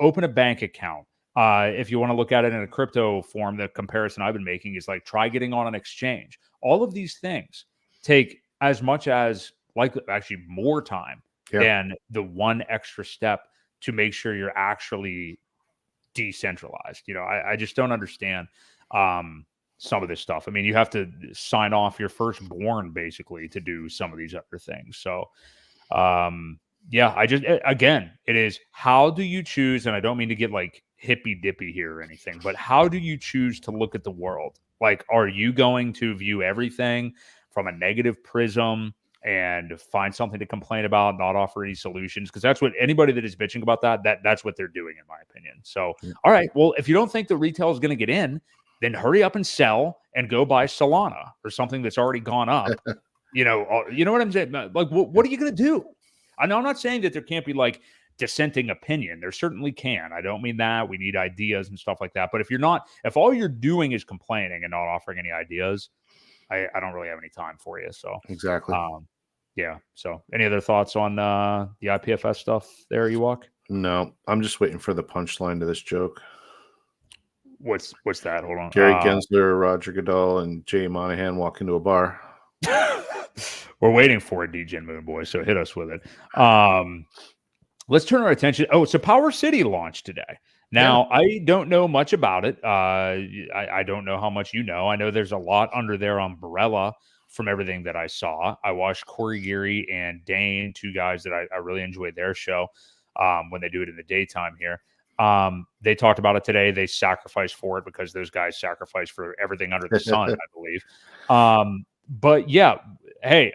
Open a bank account. If you want to look at it in a crypto form, the comparison I've been making is try getting on an exchange. All of these things take as much as actually more time than the one extra step to make sure you're actually decentralized. I just don't understand some of this stuff. I mean, you have to sign off your firstborn basically to do some of these other things. So again, it is, how do you choose? And I don't mean to get hippy dippy here or anything, but how do you choose to look at the world? Are you going to view everything from a negative prism and find something to complain about, not offer any solutions? Because that's what anybody that is bitching about that's what they're doing, in my opinion. So, all right, well, if you don't think the retail is going to get in, then hurry up and sell and go buy Solana or something that's already gone up. You know what I'm saying? What are you going to do? I know I'm not saying that there can't be dissenting opinion. There certainly can. I don't mean that. We need ideas and stuff like that. But if all you're doing is complaining and not offering any ideas, I don't really have any time for you. So exactly. So any other thoughts on the IPFS stuff there, Ewok? No, I'm just waiting for the punchline to this joke. What's that? Hold on. Gary Gensler, Roger Goodell, and Jay Monahan walk into a bar. We're waiting for it, DJ Moon Boy. So hit us with it. Let's turn our attention. Oh, so Power City launched today. Now, I don't know much about it. I don't know how much you know. I know there's a lot under their umbrella from everything that I saw. I watched Corey Geary and Dane, two guys that I really enjoyed their show when they do it in the daytime here. They talked about it today. They sacrificed for it because those guys sacrifice for everything under the sun, I believe. But yeah, hey,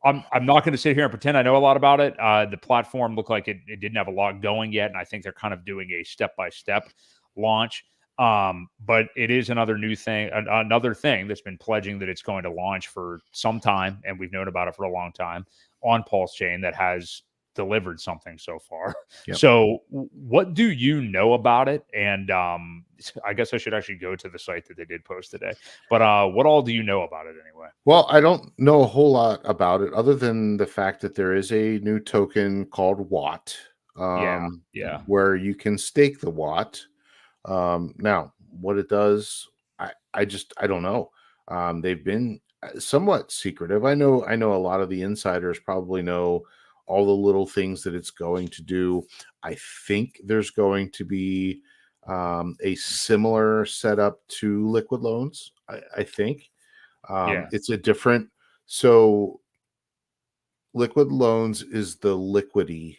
I'm not going to sit here and pretend I know a lot about it. The platform looked like it didn't have a lot going yet, and I think they're kind of doing a step-by-step launch. But it is another thing that's been pledging that it's going to launch for some time, and we've known about it for a long time on PulseChain that has delivered something so far. Yep. So what do you know about it? And I guess I should actually go to the site that they did post today. But what all do you know about it anyway? Well, I don't know a whole lot about it other than the fact that there is a new token called Watt. Where you can stake the Watt. Now, what it does, I don't know. They've been somewhat secretive. I know a lot of the insiders probably know all the little things that it's going to do. I think there's going to be a similar setup to liquid loans. I think it's a different. So liquid loans is the Liquidity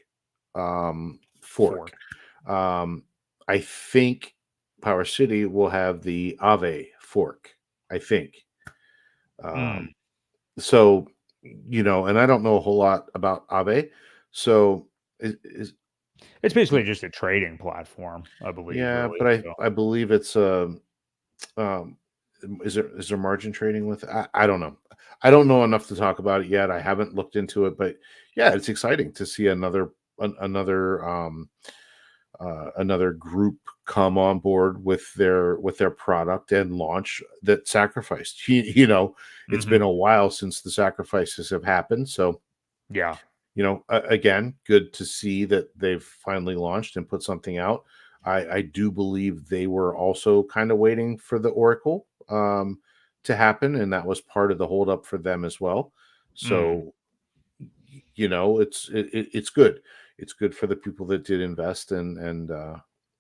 fork. I think Power City will have the Aave fork. I think. Um, so, and I don't know a whole lot about Aave. So It's basically just a trading platform, I believe, yeah, really. but So. I believe it's um, is there margin trading with it? I don't know. I don't know enough to talk about it yet. I haven't looked into it, but yeah, it's exciting to see another group come on board with their product and launch that sacrificed. It's been a while since the sacrifices have happened, so Yeah. again, good to see that they've finally launched and put something out. I do believe they were also kind of waiting for the Oracle to happen, and that was part of the holdup for them as well. So, it's good. It's good for the people that did invest,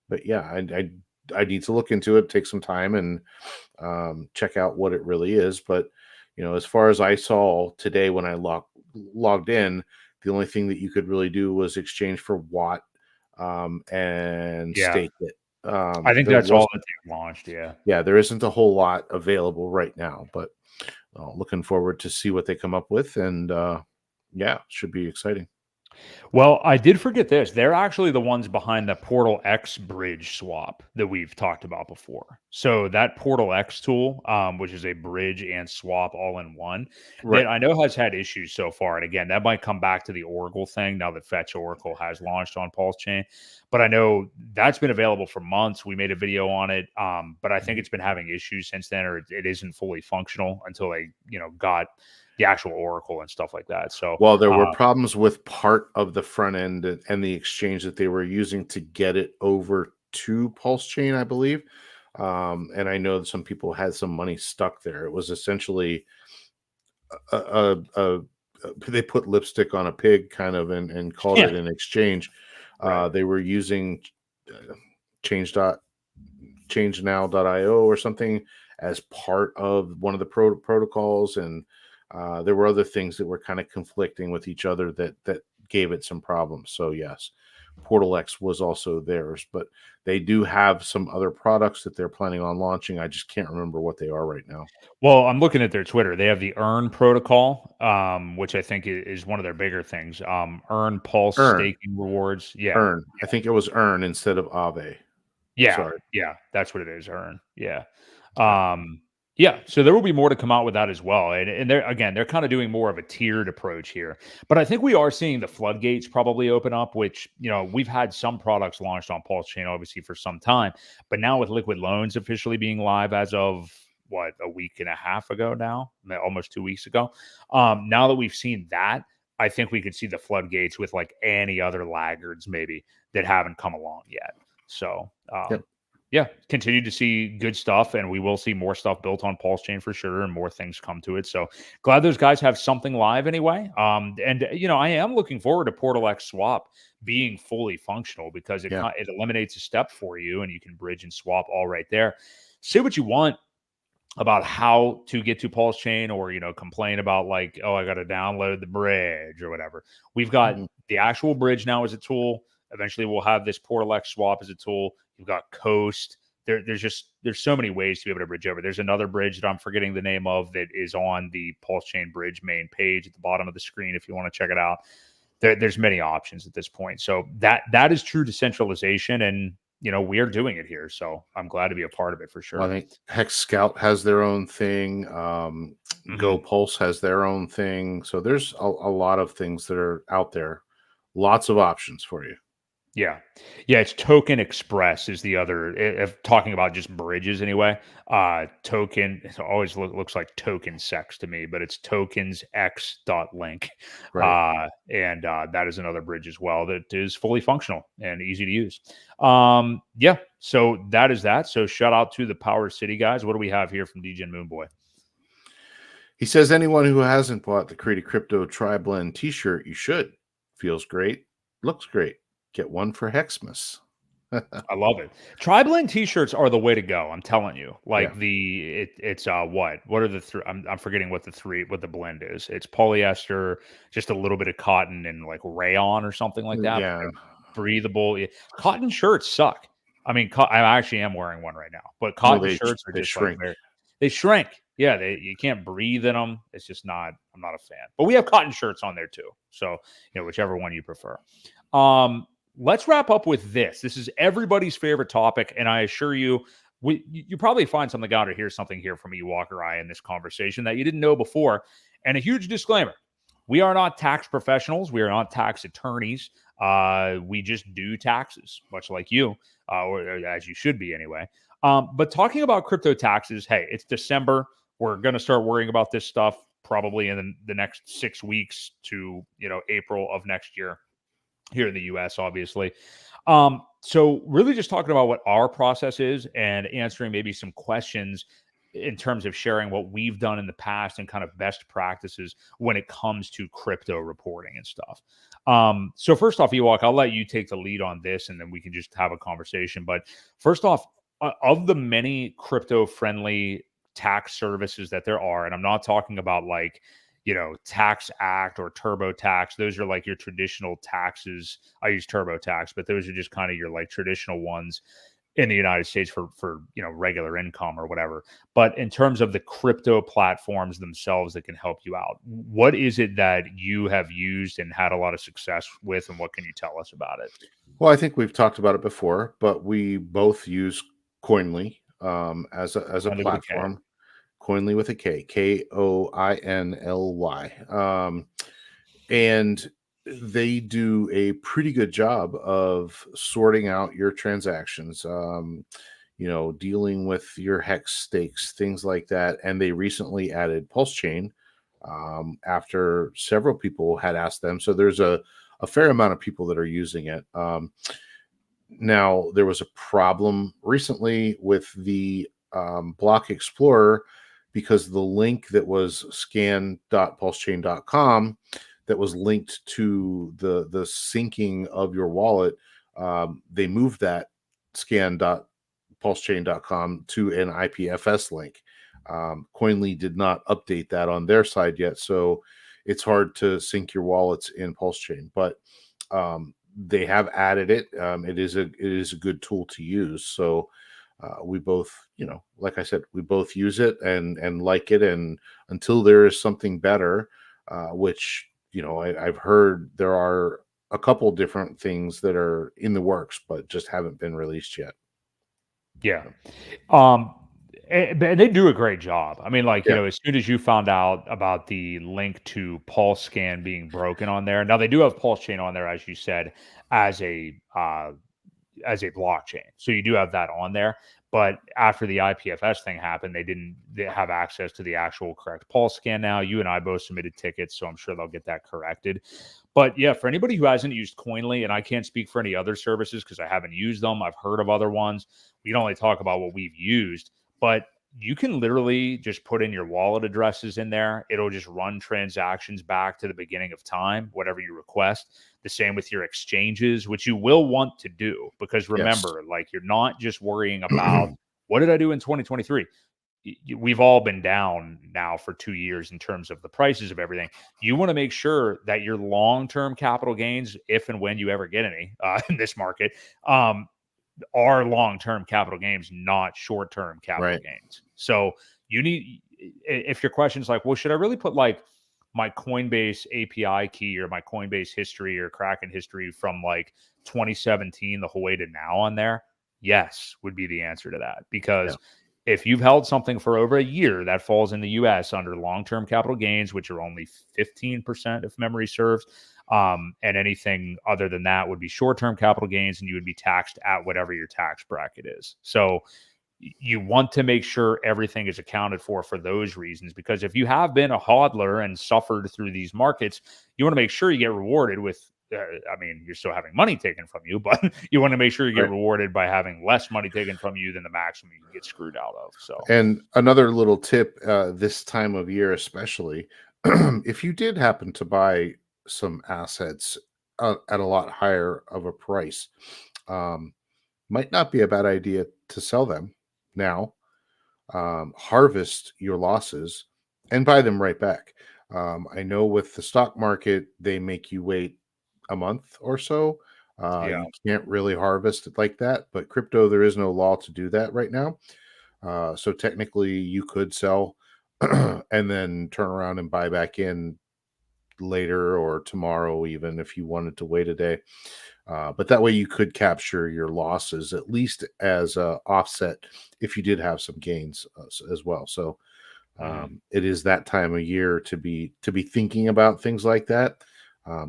but yeah, I need to look into it, take some time, and check out what it really is. But as far as I saw today when I logged in, the only thing that you could really do was exchange for Watt and Yeah. stake it. I think There that's all that wasn't, they've launched. Yeah. yeah, there isn't a whole lot available right now, but looking forward to see what they come up with, and yeah, should be exciting. Well, I did forget this. They're actually the ones behind the Portal X bridge swap that we've talked about before. So that Portal X tool, which is a bridge and swap all in one, that Right. I know has had issues so far. And again, that might come back to the Oracle thing now that Fetch Oracle has launched on PulseChain. But I know that's been available for months. We made a video on it, but I think it's been having issues since then, or it isn't fully functional until they, got the actual Oracle and stuff like that. So, Well, there were problems with part of the front end and the exchange that they were using to get it over to PulseChain, I believe. And I know that some people had some money stuck there. It was essentially they put lipstick on a pig kind of and called it an exchange. Right. They were using changenow.io or something as part of one of the protocols, and there were other things that were kind of conflicting with each other that gave it some problems. So yes, Portal X was also theirs, but they do have some other products that they're planning on launching. I just can't remember what they are right now. Well, I'm looking at their Twitter. They have the Earn protocol, which I think is one of their bigger things. Earn Pulse Earn, staking rewards. Yeah. Earn. I think it was Earn instead of Aave. Yeah. Sorry. Yeah. That's what it is. Earn. Yeah. Okay. Yeah. So there will be more to come out with that as well. And they're kind of doing more of a tiered approach here. But I think we are seeing the floodgates probably open up, which, we've had some products launched on Pulse Chain, obviously, for some time. But now with liquid loans officially being live as of a week and a half ago now, almost 2 weeks ago. Now that we've seen that, I think we could see the floodgates with like any other laggards maybe that haven't come along yet. So, Yep. yeah, continue to see good stuff, and we will see more stuff built on Pulse Chain for sure, and more things come to it. So glad those guys have something live anyway. And I am looking forward to Portal X Swap being fully functional because it eliminates a step for you, and you can bridge and swap all right there. Say what you want about how to get to Pulse Chain, or complain about like, oh, I got to download the bridge or whatever. We've got the actual bridge now as a tool. Eventually we'll have this Portal X swap as a tool. You've got Coast. There's so many ways to be able to bridge over. There's another bridge that I'm forgetting the name of that is on the Pulse Chain bridge main page at the bottom of the screen if you want to check it out. There's many options at this point. So that is true decentralization, and we are doing it here. So I'm glad to be a part of it for sure. Well, I think Hex Scout has their own thing. Go Pulse has their own thing. So there's a lot of things that are out there. Lots of options for you. Yeah. It's Token Express is the other, if talking about just bridges anyway. Token, it always looks like token sex to me, but it's tokensx.link. Right. And that is another bridge as well that is fully functional and easy to use. Yeah. So that is that. So shout out to the Power City guys. What do we have here from DJ Moonboy? He says, anyone who hasn't bought the Created Crypto Tri-Blend t-shirt, you should. Feels great. Looks great. Get one for Hexmas. I love it. Tri-blend t-shirts are the way to go. I'm telling you. Like it's what are the three? I'm forgetting what the blend is. It's polyester, just a little bit of cotton and like rayon or something like that. Yeah. Breathable. Cotton shirts suck. I mean, I actually am wearing one right now, but cotton shirts are just shrink. they shrink. Yeah, you can't breathe in them. It's just not. I'm not a fan. But we have cotton shirts on there too. So whichever one you prefer. Let's wrap up with this. This is everybody's favorite topic, and I assure you, you probably find something out or hear something here from Ewok or I in this conversation that you didn't know before. And a huge disclaimer: we are not tax professionals. We are not tax attorneys. We just do taxes, much like you, or as you should be anyway. But talking about crypto taxes, hey, it's December. We're going to start worrying about this stuff probably in the next 6 weeks to April of next year here in the US, obviously. So really just talking about what our process is and answering maybe some questions in terms of sharing what we've done in the past and kind of best practices when it comes to crypto reporting and stuff. So first off, Ewok, I'll let you take the lead on this and then we can just have a conversation. But first off, of the many crypto friendly tax services that there are, and I'm not talking about like, Tax Act or TurboTax. Those are like your traditional taxes. I use TurboTax, but those are just kind of your like traditional ones in the United States for regular income or whatever. But in terms of the crypto platforms themselves that can help you out, what is it that you have used and had a lot of success with, and what can you tell us about it? Well, I think we've talked about it before, but we both use Coinly as a platform. Coinly with a K, Koinly. And they do a pretty good job of sorting out your transactions, dealing with your hex stakes, things like that. And they recently added PulseChain after several people had asked them. So there's a fair amount of people that are using it. Now, there was a problem recently with the Block Explorer because the link that was scan.pulsechain.com that was linked to the syncing of your wallet, they moved that scan.pulsechain.com to an IPFS link. Coinly did not update that on their side yet, so it's hard to sync your wallets in PulseChain, but they have added it. It is a good tool to use. So we both, like I said, we both use it and like it. And until there is something better, which, I've heard there are a couple different things that are in the works, but just haven't been released yet. Yeah. And they do a great job. I mean, like, as soon as you found out about the link to Pulse Scan being broken on there, now they do have PulseChain on there, as you said, as a blockchain. So you do have that on there. But after the IPFS thing happened, they didn't have access to the actual correct Pulse Scan now. You and I both submitted tickets, so I'm sure they'll get that corrected. But yeah, for anybody who hasn't used Coinly, and I can't speak for any other services because I haven't used them. I've heard of other ones. We can only talk about what we've used. But you can literally just put in your wallet addresses in there. It'll just run transactions back to the beginning of time, whatever you request. The same with your exchanges, which you will want to do, because remember, like, you're not just worrying about what did I do in 2023? We've all been down now for 2 years in terms of the prices of everything. You want to make sure that your long-term capital gains, if and when you ever get any in this market, are long-term capital gains, not short-term capital gains. So you need, if your question is like, well, should I really put like my Coinbase API key or my Coinbase history or Kraken history from like 2017 the whole way to now on there? Yes, would be the answer to that. Because if you've held something for over a year, that falls in the US under long-term capital gains, which are only 15% if memory serves. And anything other than that would be short-term capital gains, and you would be taxed at whatever your tax bracket is. So you want to make sure everything is accounted for those reasons, because if you have been a hodler and suffered through these markets, you want to make sure you get rewarded with, I mean, you're still having money taken from you, but you want to make sure you get rewarded by having less money taken from you than the maximum you can get screwed out of. So, and another little tip, this time of year, especially, if you did happen to buy some assets at a lot higher of a price, might not be a bad idea to sell them now, harvest your losses, and buy them right back. I know with the stock market, they make you wait a month or so. You can't really harvest it like that, but crypto, there is no law to do that right now. So technically you could sell and then turn around and buy back in later or tomorrow, even if you wanted to wait a day. But that way you could capture your losses at least as a offset if you did have some gains as well. So it is that time of year to be thinking about things like that.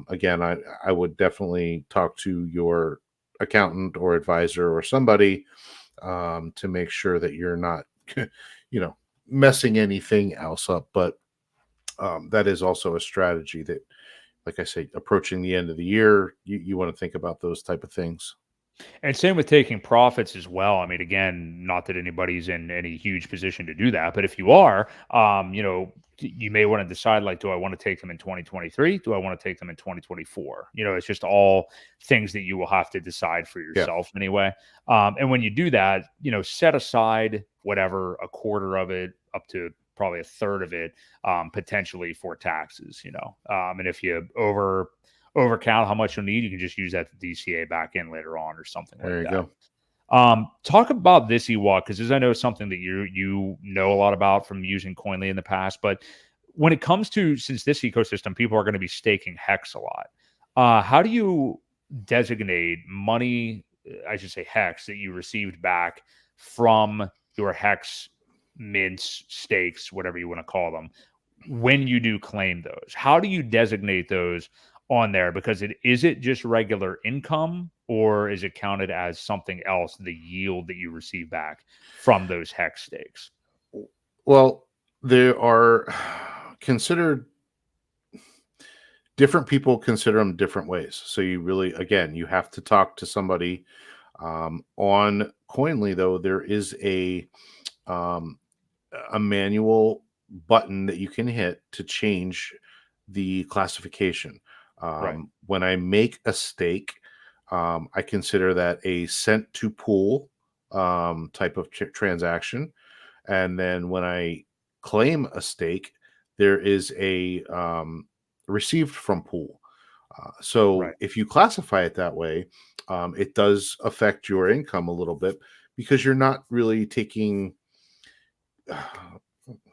Again, I would definitely talk to your accountant or advisor or somebody to make sure that you're not, messing anything else up. But that is also a strategy that, like I say, approaching the end of the year, you want to think about those type of things. And same with taking profits as well. I mean, again, not that anybody's in any huge position to do that, but if you are, you may want to decide, like, do I want to take them in 2023? Do I want to take them in 2024? It's just all things that you will have to decide for Yeah, yourself anyway. And when you do that, set aside whatever, a quarter of it up to probably a third of it, potentially for taxes, and if you overcount how much you'll need, you can just use that to DCA back in later on or something like there you that. go. Talk about this Ewok, because I know something that you know a lot about from using Coinly in the past. But when it comes to, since this ecosystem, people are going to be staking Hex a lot. How do you designate money, I should say Hex, that you received back from your Hex mints, stakes, whatever you want to call them, when you do claim those? How do you designate those on there? Because is it just regular income, or is it counted as something else, the yield that you receive back from those Hex stakes? Well, they are considered, different people consider them different ways. So you really, again, you have to talk to somebody. On Coinly, though, there is um, a manual button that you can hit to change the classification. Right. When I make a stake, I consider that a sent to pool type of transaction. And then when I claim a stake, there is a received from pool. So Right. if you classify it that way, it does affect your income a little bit because you're not really taking.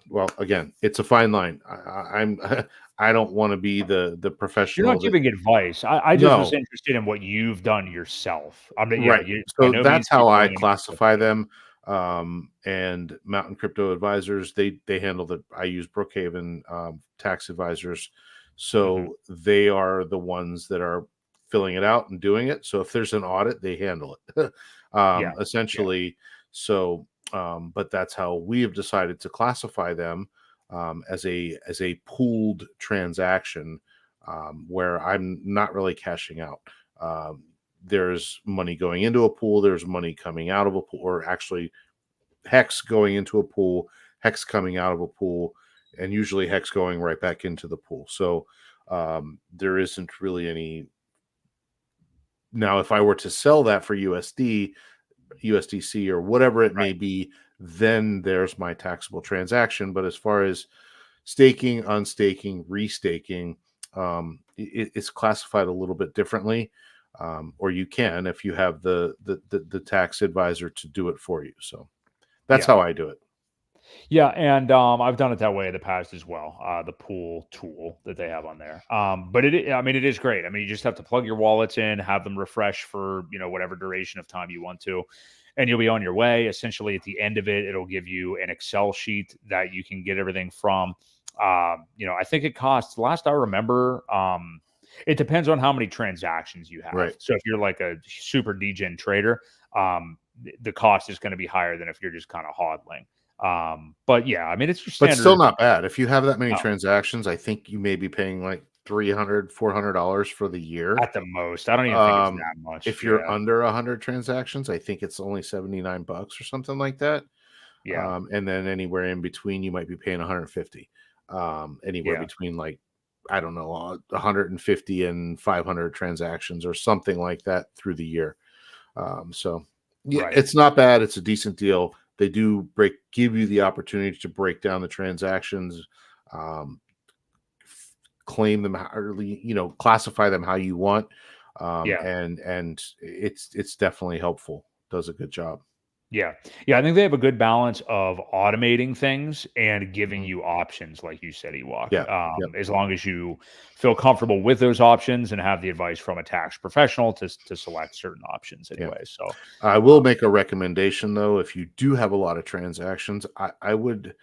Well, again, it's a fine line. I'm I don't want to be the You're not professional that. giving advice. I just was No, interested in what you've done yourself. I mean, right. you by So no that's means are you how I telling anyone what classify to do. them. And Mountain Crypto Advisors, they handle that. I use Brookhaven tax advisors, Mhm. so they are the ones that are filling it out and doing it. So if there's an audit, they handle it. Yeah. Yeah. Essentially, so but that's how we have decided to classify them as a pooled transaction where I'm not really cashing out. Um, there's money going into a pool, there's money coming out of a pool, or actually Hex going into a pool, Hex coming out of a pool, and usually Hex going right back into the pool. So there isn't really any. Now, if I were to sell that for USD, USDC, or whatever it may Right. be, then there's my taxable transaction. But as far as staking, unstaking, restaking, it's classified a little bit differently. Or you can, if you have the tax advisor to do it for you. So that's Yeah. how I do it. Yeah, and I've done it that way in the past as well. The pool tool that they have on there. But I mean, it is great. I mean, you just have to plug your wallets in, have them refresh for whatever duration of time you want to, and you'll be on your way. Essentially, at the end of it, it'll give you an Excel sheet that you can get everything from. I think it costs. Last I remember, it depends on how many transactions you have. Right. So if you're like a super degen trader, the cost is going to be higher than if you're just kind of hodling. But yeah, I mean, it's your But still standard. not bad. If you have that many Oh, transactions, I think you may be paying like $300, $400 for the year. at the most. I don't even think it's Um, that much. if you're Yeah. under 100 transactions, I think it's only $79 or something like that. Yeah. And then anywhere in between, you might be paying 150. Anywhere Yeah. between, like, I don't know, 150 and 500 transactions or something like that through the year. So yeah, Right. it's not bad. It's a decent deal. They do give you the opportunity to break down the transactions, um, claim them, or classify them how you want, Yeah. and it's definitely helpful. Does a good job. Yeah. Yeah. I think they have a good balance of automating things and giving Mhm. you options, like you said, Ewok. Yeah. Yep. As long as you feel comfortable with those options and have the advice from a tax professional to select certain options Yeah. anyway. So, I will um, make a recommendation though. If you do have a lot of transactions, I would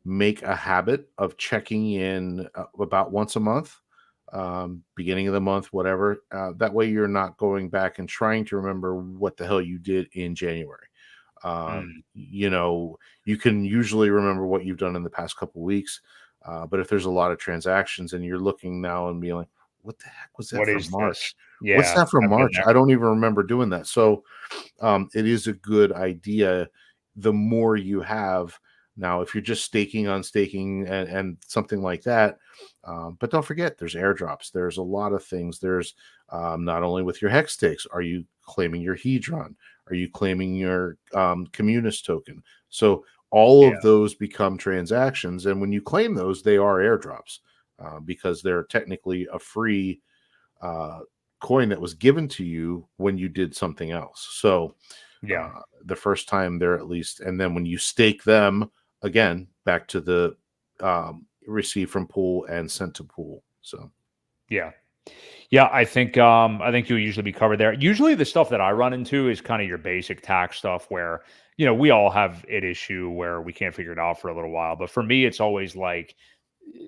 make a habit of checking in about once a month, beginning of the month, whatever. That way you're not going back and trying to remember what the hell you did in January. mm, You can usually remember what you've done in the past couple weeks. But if there's a lot of transactions and you're looking now and being like, what the heck was that what for is this? March? What's Yeah. that for I've been March? there. I don't even remember doing that. So it is a good idea. The more you have now, if you're just staking on staking and something like that, but don't forget, there's airdrops. There's a lot of things. There's not only with your hex stakes, are you claiming your hedron? Are you claiming your communist token? So all Yeah. of those become transactions, and when you claim those, they are airdrops because they're technically a free uh, coin that was given to you when you did something else. So Yeah. the first time they're at least, and then when you stake them again back to the receive from pool and sent to pool. So Yeah. Yeah, I think you'll usually be covered there. Usually the stuff that I run into is kind of your basic tax stuff where, we all have an issue where we can't figure it out for a little while. But for me, it's always like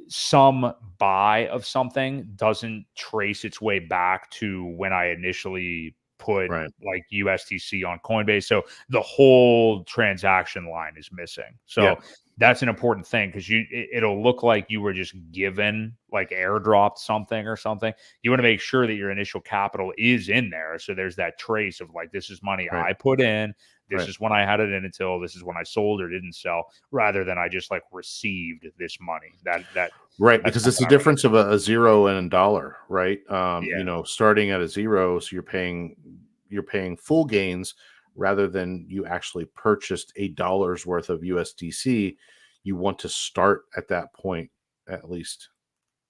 some buy of something doesn't trace its way back to when I initially put right, like USDC on Coinbase. So the whole transaction line is missing. yeah, So that's an important thing because it'll look like you were just given like airdropped something or something. You want to make sure that your initial capital is in there. So there's that trace of like, this is money right, I put in. This right, is when I had it in until this is when I sold or didn't sell, rather than I just like received this money. right. That's Because kind it's of the how I run difference of a zero and a dollar, right? it. Yeah. Starting at a zero, so you're paying full gains rather than you actually purchased $1 worth of USDC. You want to start at that point at least.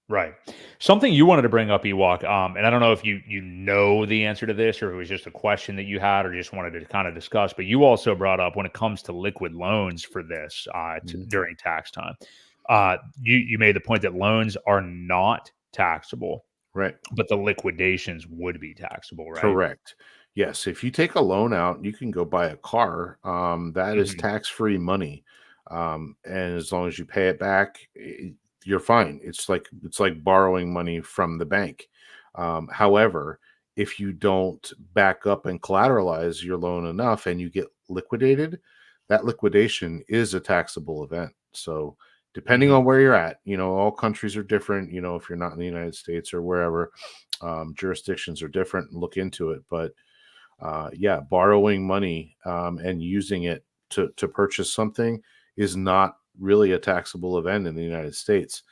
Right. Something you wanted to bring up, Ewok, and I don't know if you know the answer to this or it was just a question that you had or just wanted to kind of discuss, but you also brought up when it comes to liquid loans for this Mhm. during tax time. You made the point that loans are not taxable, Right. but the liquidations would be taxable, right? Correct. Yes, if you take a loan out, you can go buy a car. That is Mhm. tax-free money, and as long as you pay it back, you're fine. It's like borrowing money from the bank. However, if you don't back up and collateralize your loan enough, and you get liquidated, that liquidation is a taxable event. So, depending Mhm. on where you're at, all countries are different. If you're not in the United States or wherever, jurisdictions are different. Look into it, but yeah, borrowing money and using it to purchase something is not really a taxable event in the United States.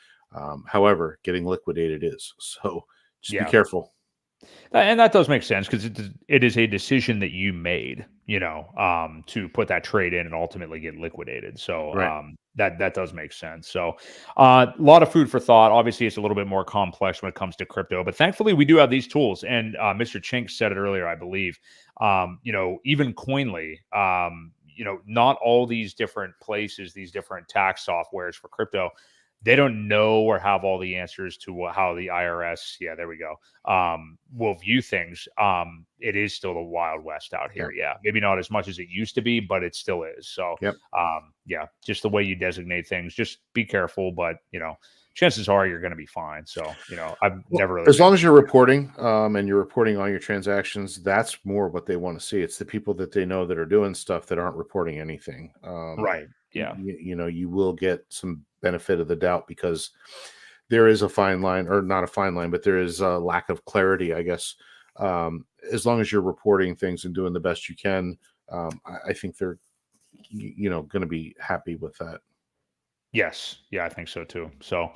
However, getting liquidated is. So just be Yeah. careful. And that does make sense because it is a decision that you made, to put that trade in and ultimately get liquidated. So Right. that does make sense. So a lot of food for thought. Obviously, it's a little bit more complex when it comes to crypto, but thankfully we do have these tools. And Mr. Chink said it earlier, I believe. Even Coinly, not all these different places, these different tax softwares for crypto. They don't know or have all the answers to how the IRS, yeah, there we go, will view things. It is still the Wild West out Yeah. here. Yeah. Maybe not as much as it used to be, but it still is. So, Yep. yeah, just the way you designate things, just be careful. But, chances are you're going to be fine. So, I've Well, never really as ran long into as you're reporting and you're reporting all your transactions, that's more what they want to see. It's the people that they know that are doing stuff that aren't reporting anything. right. Yeah. You will get some benefit of the doubt because there is a fine line, or not a fine line, but there is a lack of clarity, I guess. As long as you're reporting things and doing the best you can, I think they're going to be happy with that. Yes. Yeah, I think so too. So,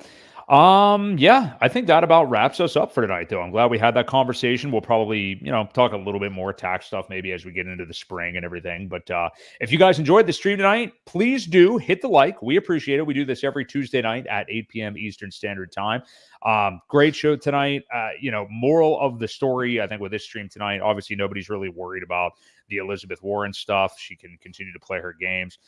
yeah, I think that about wraps us up for tonight, though. I'm glad we had that conversation. We'll probably, talk a little bit more tax stuff maybe as we get into the spring and everything. But if you guys enjoyed the stream tonight, please do hit the like. We appreciate it. We do this every Tuesday night at 8 p.m. Eastern Standard Time. Great show tonight. Moral of the story, I think, with this stream tonight, obviously nobody's really worried about the Elizabeth Warren stuff. She can continue to play her games.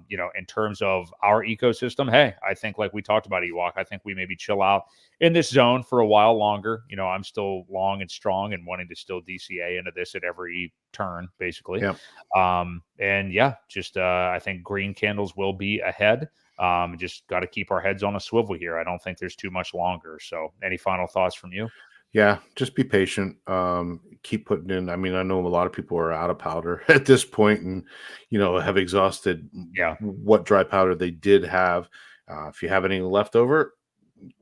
In terms of our ecosystem, hey, I think like we talked about Ewok, I think we maybe chill out in this zone for a while longer. I'm still long and strong and wanting to still DCA into this at every turn, basically. Yep. I think green candles will be ahead. Just got to keep our heads on a swivel here. I don't think there's too much longer. So any final thoughts from you? Yeah, just be patient. Keep putting in. I mean, I know a lot of people are out of powder at this point and, have exhausted what dry powder they did have. If you have any left over,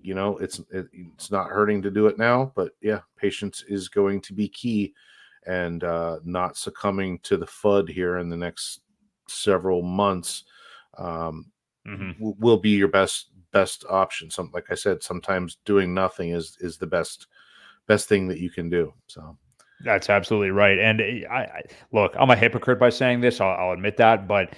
it's not hurting to do it now. But yeah, patience is going to be key, and not succumbing to the FUD here in the next several months will be your best option. Like I said, sometimes doing nothing is the best thing that you can do. So that's absolutely right. And I look, I'm a hypocrite by saying this. I'll admit that, but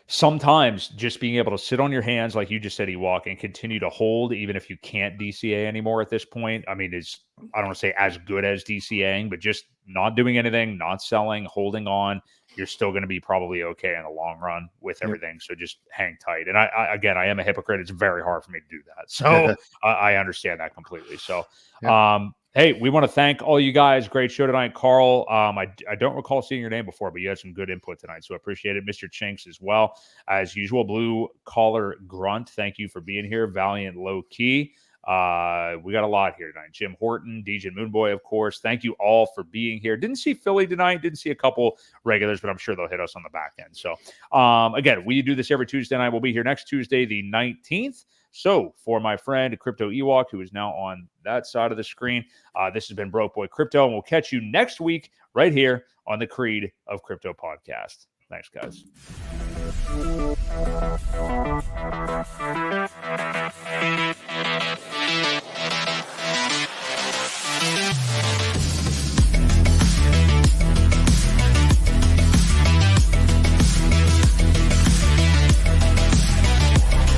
sometimes just being able to sit on your hands, like you just said, Ewok, and continue to hold, even if you can't DCA anymore at this point, I mean, I don't want to say as good as DCAing, but just not doing anything, not selling, holding on, you're still going to be probably okay in the long run with everything. So just hang tight. And I am a hypocrite. It's very hard for me to do that. So I understand that completely. So, hey, we want to thank all you guys. Great show tonight, Carl. I don't recall seeing your name before, but you had some good input tonight, so I appreciate it. Mr. Chinks as well, as usual. Blue Collar Grunt, thank you for being here. Valiant Low Key. We got a lot here tonight. Jim Horton, DJ Moonboy, of course. Thank you all for being here. Didn't see Philly tonight. Didn't see a couple regulars, but I'm sure they'll hit us on the back end. So, again, we do this every Tuesday night. We'll be here next Tuesday, the 19th. So for my friend Crypto Ewok, who is now on that side of the screen, this has been Boi Crypto, and we'll catch you next week right here on the Creed of Crypto podcast. Thanks, guys.